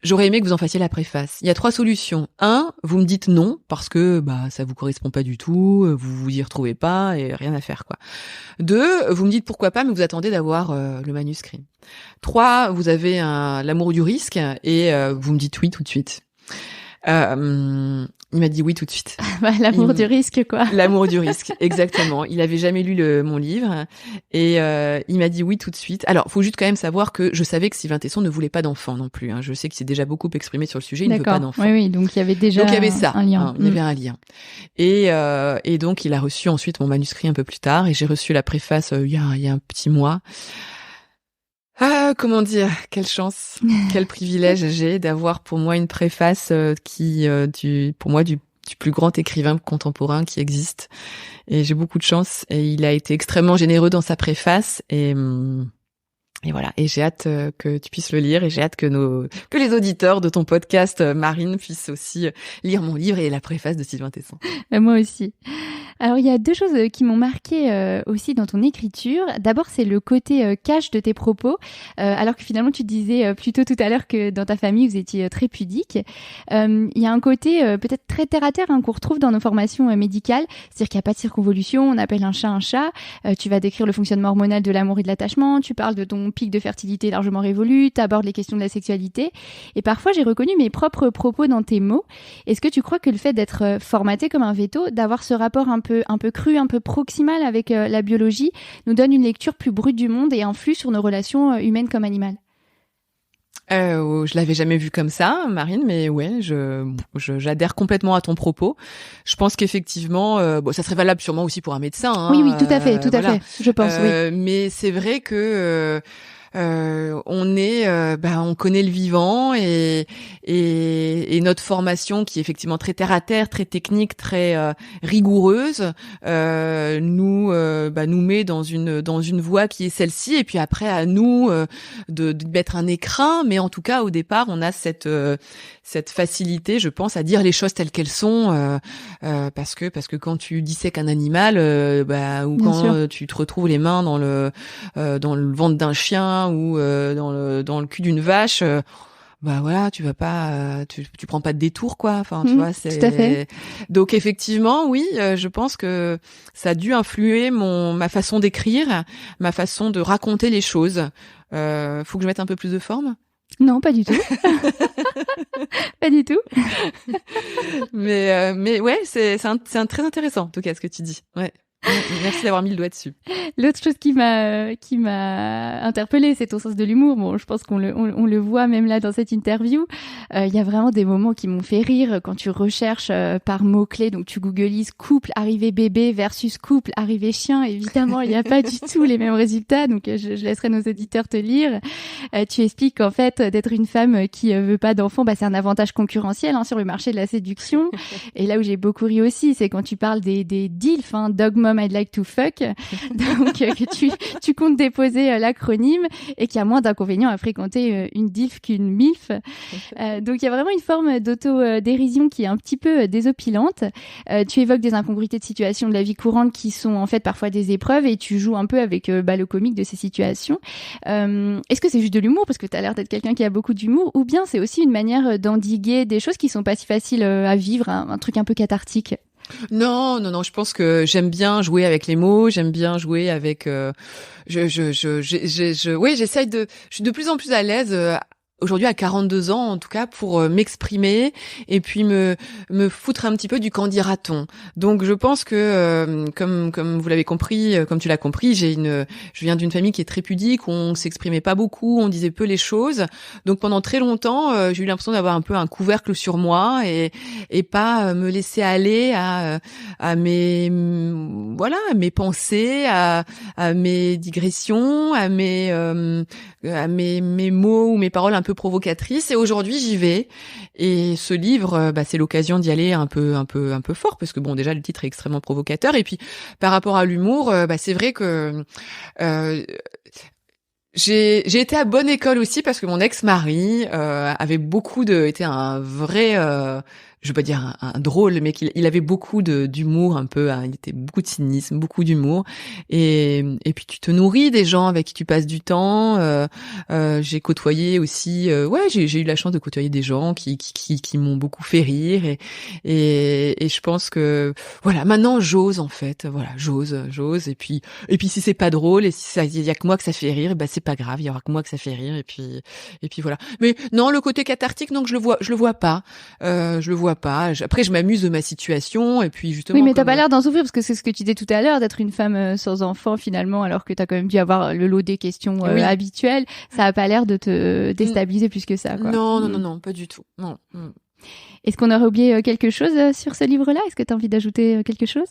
J'aurais aimé que vous en fassiez la préface. Il y a 3 solutions. 1, vous me dites non parce que ça vous correspond pas du tout, vous vous y retrouvez pas et rien à faire, quoi. 2, vous me dites pourquoi pas, mais vous attendez d'avoir le manuscrit. 3, vous avez l'amour du risque, et vous me dites oui tout de suite. Il m'a dit oui tout de suite. L'amour du risque, quoi. L'amour du risque, exactement. Il avait jamais lu mon livre, et il m'a dit oui tout de suite. Alors, faut juste quand même savoir que je savais que Sylvain Tesson ne voulait pas d'enfant non plus. Hein. Je sais qu'il s'est déjà beaucoup exprimé sur le sujet. Il ne veut pas d'enfant. Oui, donc il y avait déjà il y avait ça, un lien. Hein, il y avait un lien. Et donc il a reçu ensuite mon manuscrit un peu plus tard, et j'ai reçu la préface il y a un petit mois. Ah, comment dire, quelle chance, quel privilège j'ai d'avoir pour moi une préface pour moi du plus grand écrivain contemporain qui existe. Et j'ai beaucoup de chance, et il a été extrêmement généreux dans sa préface, et voilà. Et j'ai hâte que tu puisses le lire, et j'ai hâte que les auditeurs de ton podcast, Marine, puissent aussi lire mon livre et la préface de Sylvain Tesson. Moi aussi. Alors, il y a 2 choses qui m'ont marqué aussi dans ton écriture. D'abord, c'est le côté cash de tes propos, alors que finalement, tu disais plutôt tout à l'heure que dans ta famille, vous étiez très pudique. Il y a un côté peut-être très terre-à-terre qu'on retrouve dans nos formations médicales, c'est-à-dire qu'il n'y a pas de circonvolution, on appelle un chat. Tu vas décrire le fonctionnement hormonal de l'amour et de l'attachement, tu parles de ton pic de fertilité largement révolu, tu abordes les questions de la sexualité. Et parfois, j'ai reconnu mes propres propos dans tes mots. Est-ce que tu crois que le fait d'être formaté comme un véto, d'avoir ce rapport un peu cru, un peu proximal avec la biologie, nous donne une lecture plus brute du monde et influe sur nos relations humaines comme animales? Je l'avais jamais vu comme ça, Marine, mais ouais, j'adhère complètement à ton propos. Je pense qu'effectivement, ça serait valable sûrement aussi pour un médecin. Hein, oui, tout à fait, voilà. je pense, oui. Mais c'est vrai que on connaît le vivant et notre formation qui est effectivement très terre à terre, très technique, très rigoureuse, nous met dans une voie qui est celle-ci, et puis après à nous de mettre un écrin, mais en tout cas au départ on a cette facilité, je pense, à dire les choses telles qu'elles sont, parce que quand tu dissèques un animal, ou quand tu te retrouves les mains dans le ventre d'un chien ou dans le cul d'une vache, voilà, tu vas pas, tu prends pas de détour, quoi. Enfin, tu vois, c'est. Tout à fait. Donc effectivement, oui, je pense que ça a dû influer ma façon d'écrire, ma façon de raconter les choses. Faut que je mette un peu plus de forme. Non, pas du tout. Pas du tout. mais ouais, c'est très intéressant en tout cas ce que tu dis. Ouais. Merci d'avoir mis le doigt dessus. L'autre chose qui m'a interpellée, c'est ton sens de l'humour. Bon, je pense qu'on le voit même là dans cette interview. Il y a vraiment des moments qui m'ont fait rire quand tu recherches par mots-clés. Donc, tu googlises couple arrivé bébé versus couple arrivé chien. Évidemment, il n'y a pas du tout les mêmes résultats. Donc, je laisserai nos auditeurs te lire. Tu expliques qu'en fait, d'être une femme qui veut pas d'enfant, c'est un avantage concurrentiel sur le marché de la séduction. Et là où j'ai beaucoup ri aussi, c'est quand tu parles des DILF, Dog Mom I'd Like to Fuck. Donc, que tu comptes déposer l'acronyme et qu'il y a moins d'inconvénients à fréquenter une DILF qu'une MILF. Donc, il y a vraiment une forme d'auto-dérision qui est un petit peu désopilante. Tu évoques des incongruités de situations de la vie courante qui sont en fait parfois des épreuves et tu joues un peu avec le comique de ces situations. Est-ce que c'est juste de l'humour parce que tu as l'air d'être quelqu'un qui a beaucoup d'humour, ou bien c'est aussi une manière d'endiguer des choses qui sont pas si faciles à vivre, un truc un peu cathartique? Non, je pense que j'aime bien jouer avec les mots, j'aime bien jouer avec oui, j'essaye je suis de plus en plus à l'aise aujourd'hui à 42 ans en tout cas pour m'exprimer et puis me foutre un petit peu du qu'en dira-t-on. Donc je pense que comme vous l'avez compris, comme tu l'as compris, je viens d'une famille qui est très pudique, où on s'exprimait pas beaucoup, on disait peu les choses. Donc pendant très longtemps, j'ai eu l'impression d'avoir un peu un couvercle sur moi et pas me laisser aller à mes pensées, à mes digressions, à mes mots ou mes paroles un peu provocatrice. Et aujourd'hui j'y vais, et ce livre c'est l'occasion d'y aller un peu fort, parce que bon, déjà le titre est extrêmement provocateur, et puis par rapport à l'humour, c'est vrai que j'ai été à bonne école aussi, parce que mon ex-mari était un vrai je veux pas dire un drôle, mais il avait beaucoup d'humour, un peu, il était beaucoup de cynisme, beaucoup d'humour, et puis tu te nourris des gens avec qui tu passes du temps. J'ai côtoyé aussi, j'ai eu la chance de côtoyer des gens qui m'ont beaucoup fait rire, et je pense que voilà, maintenant j'ose en fait, voilà, j'ose, et puis si c'est pas drôle et si il y a que moi que ça fait rire, c'est pas grave, il y aura que moi que ça fait rire, et puis voilà. Mais non, le côté cathartique, non, je le vois pas. Après, je m'amuse de ma situation, et puis justement. Oui, mais t'as pas l'air d'en souffrir, parce que c'est ce que tu disais tout à l'heure, d'être une femme sans enfant finalement, alors que t'as quand même dû avoir le lot des questions habituelles. Ça a pas l'air de te déstabiliser plus que ça, quoi. Non, pas du tout. Non. Est-ce qu'on aurait oublié quelque chose sur ce livre-là? Est-ce que t'as envie d'ajouter quelque chose?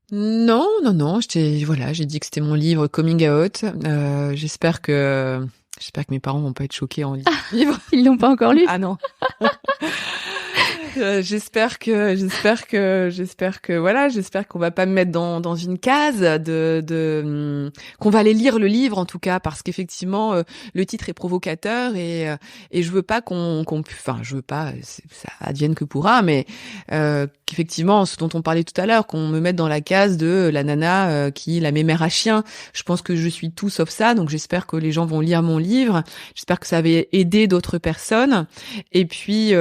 Non. J'ai dit que c'était mon livre coming out. J'espère que mes parents vont pas être choqués en lisant le livre. Ils l'ont pas encore lu? Ah non. J'espère que qu'on va pas me mettre dans une case qu'on va aller lire le livre, en tout cas, parce qu'effectivement le titre est provocateur, et je veux pas je veux pas, ça advienne que pourra, mais qu'effectivement, ce dont on parlait tout à l'heure, qu'on me mette dans la case de la nana qui la mémère à chien. Je pense que je suis tout sauf ça, donc j'espère que les gens vont lire mon livre, j'espère que ça va aider d'autres personnes, et puis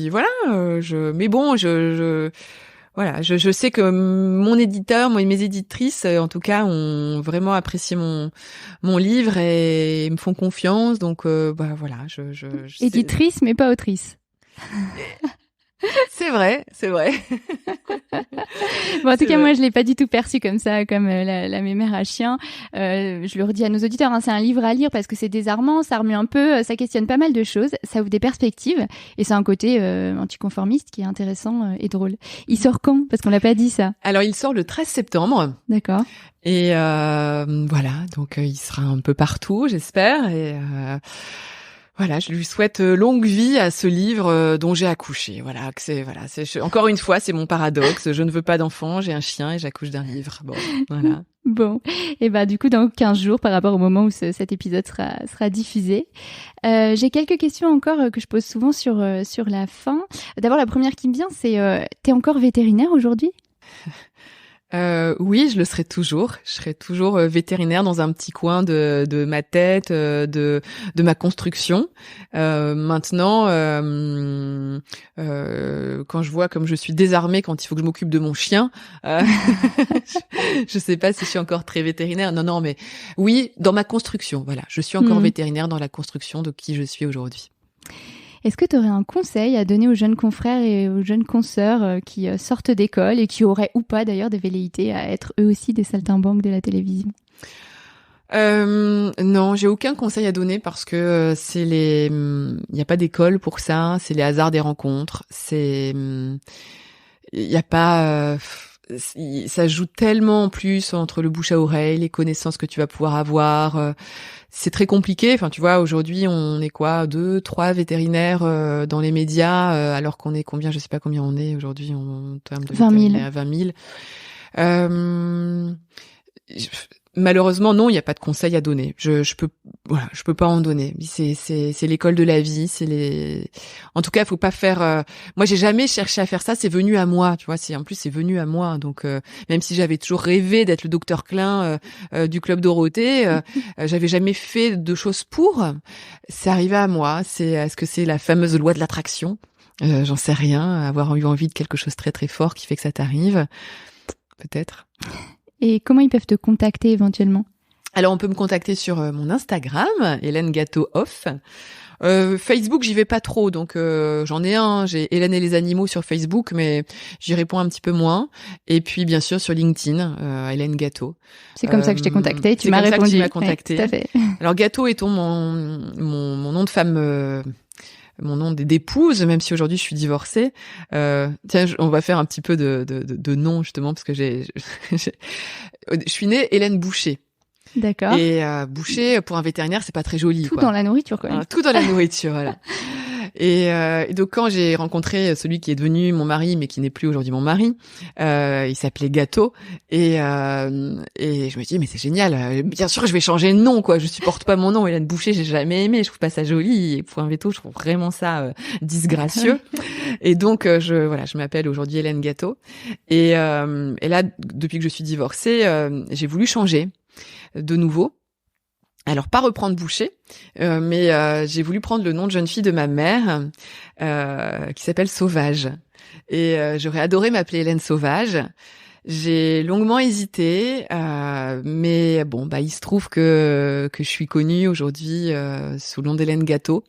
voilà, je sais que mon éditeur, mes éditrices, en tout cas, ont vraiment apprécié mon livre et me font confiance. Donc, voilà, Éditrice, mais pas autrice. C'est vrai. Bon, en tout cas, moi, je l'ai pas du tout perçu comme ça, comme la mémère à chien. Je le redis à nos auditeurs, hein, c'est un livre à lire parce que c'est désarmant, ça remue un peu, ça questionne pas mal de choses, ça ouvre des perspectives et c'est un côté anticonformiste qui est intéressant et drôle. Il sort quand? Parce qu'on l'a pas dit ça. Alors, il sort le 13 septembre. D'accord. Et voilà, donc il sera un peu partout, j'espère. Et voilà, je lui souhaite longue vie à ce livre dont j'ai accouché. Voilà, encore une fois, c'est mon paradoxe. Je ne veux pas d'enfant, j'ai un chien et j'accouche d'un livre. Bon, voilà. Bon, et du coup, dans 15 jours, par rapport au moment où cet épisode sera diffusé, j'ai quelques questions encore que je pose souvent sur la fin. D'abord, la première qui me vient, c'est t'es encore vétérinaire aujourd'hui? Oui, je le serai toujours. Je serai toujours vétérinaire dans un petit coin de ma tête, de ma construction. Maintenant, quand je vois comme je suis désarmée quand il faut que je m'occupe de mon chien, je sais pas si je suis encore très vétérinaire. Non, mais oui, dans ma construction. Voilà, je suis encore vétérinaire dans la construction de qui je suis aujourd'hui. Est-ce que tu aurais un conseil à donner aux jeunes confrères et aux jeunes consoeurs qui sortent d'école et qui auraient ou pas d'ailleurs des velléités à être eux aussi des saltimbanques de la télévision? Non, j'ai aucun conseil à donner parce que il y a pas d'école pour ça, c'est les hasards des rencontres, il y a pas ça joue tellement en plus entre le bouche à oreille, les connaissances que tu vas pouvoir avoir. C'est très compliqué. Enfin, tu vois, aujourd'hui, on est quoi, 2, 3 vétérinaires dans les médias, alors qu'on est combien? Je sais pas combien on est aujourd'hui en termes de 20 000. 20 000. Malheureusement, non, il n'y a pas de conseil à donner. Je peux pas en donner. C'est l'école de la vie. En tout cas, faut pas faire. Moi, j'ai jamais cherché à faire ça. C'est venu à moi, tu vois. En plus, c'est venu à moi. Donc, même si j'avais toujours rêvé d'être le docteur Klein du club Dorothée, j'avais jamais fait de choses pour. C'est arrivé à moi. Est-ce que c'est la fameuse loi de l'attraction? J'en sais rien. Avoir eu envie de quelque chose très très fort qui fait que ça t'arrive, peut-être. Et comment ils peuvent te contacter éventuellement? Alors, on peut me contacter sur mon Instagram, Hélène Gâteau Off. Facebook, j'y vais pas trop, donc j'en ai un. J'ai Hélène et les animaux sur Facebook, mais j'y réponds un petit peu moins. Et puis, bien sûr, sur LinkedIn, Hélène Gâteau. C'est comme ça que je t'ai contacté. Tu m'as répondu. C'est comme ça que tu m'as contacté. Ouais, tout à fait. Alors, Gâteau étant mon nom de femme. Mon nom d'épouse, même si aujourd'hui je suis divorcée. Tiens, on va faire un petit peu de nom justement parce que je suis née Hélène Boucher. D'accord. Et Boucher pour un vétérinaire, c'est pas très joli. Tout dans la nourriture, quoi. Tout dans la nourriture, voilà. Et donc quand j'ai rencontré celui qui est devenu mon mari, mais qui n'est plus aujourd'hui mon mari, il s'appelait Gâteau, et je me dis mais c'est génial. Bien sûr, je vais changer de nom, quoi. Je supporte pas mon nom, Hélène Boucher, j'ai jamais aimé. Je trouve pas ça joli. Et pour un veto, je trouve vraiment ça disgracieux. Et donc je m'appelle aujourd'hui Hélène Gâteau. Et là, depuis que je suis divorcée, j'ai voulu changer de nouveau. Alors, pas reprendre Boucher, mais j'ai voulu prendre le nom de jeune fille de ma mère, qui s'appelle Sauvage. Et j'aurais adoré m'appeler Hélène Sauvage. J'ai longuement hésité, mais bon, il se trouve que je suis connue aujourd'hui sous le nom d'Hélène Gâteau.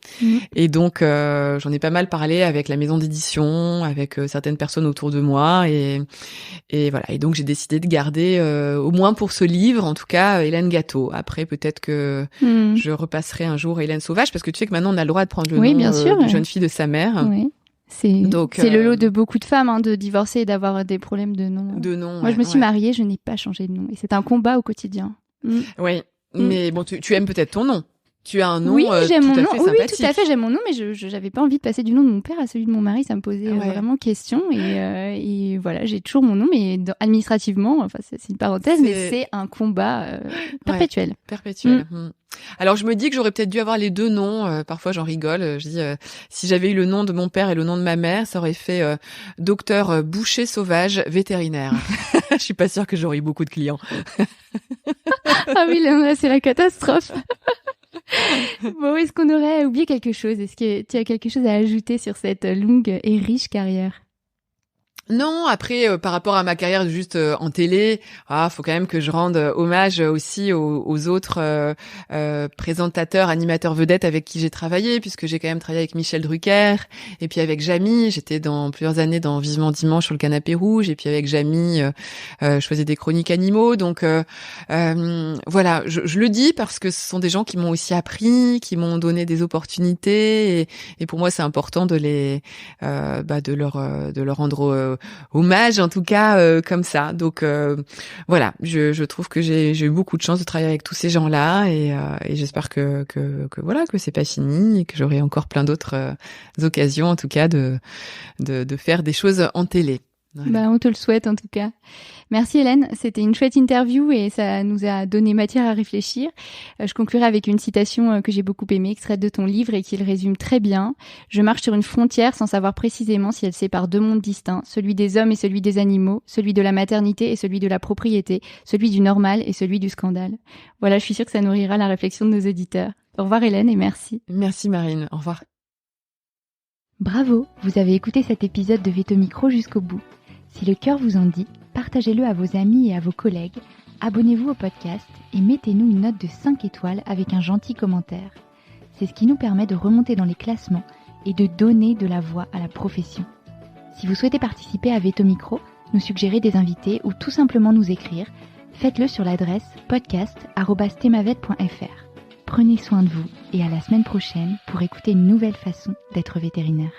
Et donc, j'en ai pas mal parlé avec la maison d'édition, avec certaines personnes autour de moi, et voilà. Et donc, j'ai décidé de garder, au moins pour ce livre, en tout cas, Hélène Gâteau. Après, peut-être que je repasserai un jour Hélène Sauvage, parce que tu sais que maintenant, on a le droit de prendre le nom de jeune fille de sa mère. Oui. C'est le lot de beaucoup de femmes, de divorcer et d'avoir des problèmes de nom. Moi, je me suis mariée, je n'ai pas changé de nom. Et c'est un combat au quotidien. Oui, mais bon, tu aimes peut-être ton nom. Tu as un nom j'aime mon nom. sympathique. Oui, tout à fait, j'aime mon nom, mais je n'avais pas envie de passer du nom de mon père à celui de mon mari. Ça me posait vraiment question. Et voilà, j'ai toujours mon nom, mais administrativement, enfin, c'est une parenthèse, mais c'est un combat perpétuel. Perpétuel. Alors, je me dis que j'aurais peut-être dû avoir les deux noms. Parfois, j'en rigole. Je dis, si j'avais eu le nom de mon père et le nom de ma mère, ça aurait fait docteur Boucher Sauvage vétérinaire. Je suis pas sûre que j'aurais eu beaucoup de clients. Ah oui, là, c'est la catastrophe. Bon, est-ce qu'on aurait oublié quelque chose? Est-ce que tu as quelque chose à ajouter sur cette longue et riche carrière? Non, après par rapport à ma carrière juste en télé, faut quand même que je rende hommage aussi aux autres présentateurs, animateurs vedettes avec qui j'ai travaillé, puisque j'ai quand même travaillé avec Michel Drucker et puis avec Jamy. J'étais dans plusieurs années dans Vivement Dimanche sur le canapé rouge, et puis avec Jamy, je faisais des chroniques animaux. Donc voilà, je le dis parce que ce sont des gens qui m'ont aussi appris, qui m'ont donné des opportunités, et pour moi c'est important de leur rendre hommage, en tout cas comme ça. Donc voilà, je trouve que j'ai eu beaucoup de chance de travailler avec tous ces gens-là, et j'espère que voilà, que c'est pas fini et que j'aurai encore plein d'autres occasions, en tout cas, de faire des choses en télé. Voilà. On te le souhaite en tout cas. Merci Hélène, c'était une chouette interview et ça nous a donné matière à réfléchir. Je conclurai avec une citation que j'ai beaucoup aimée, extraite de ton livre et qui le résume très bien. Je marche sur une frontière sans savoir précisément si elle sépare deux mondes distincts, celui des hommes et celui des animaux, celui de la maternité et celui de la propriété, celui du normal et celui du scandale. Voilà, je suis sûre que ça nourrira la réflexion de nos auditeurs. Au revoir Hélène et merci. Merci Marine, au revoir. Bravo, vous avez écouté cet épisode de Veto Micro jusqu'au bout. Si le cœur vous en dit, partagez-le à vos amis et à vos collègues, abonnez-vous au podcast et mettez-nous une note de 5 étoiles avec un gentil commentaire. C'est ce qui nous permet de remonter dans les classements et de donner de la voix à la profession. Si vous souhaitez participer à Veto Micro, nous suggérer des invités ou tout simplement nous écrire, faites-le sur l'adresse podcast@themavet.fr. Prenez soin de vous et à la semaine prochaine pour écouter une nouvelle façon d'être vétérinaire.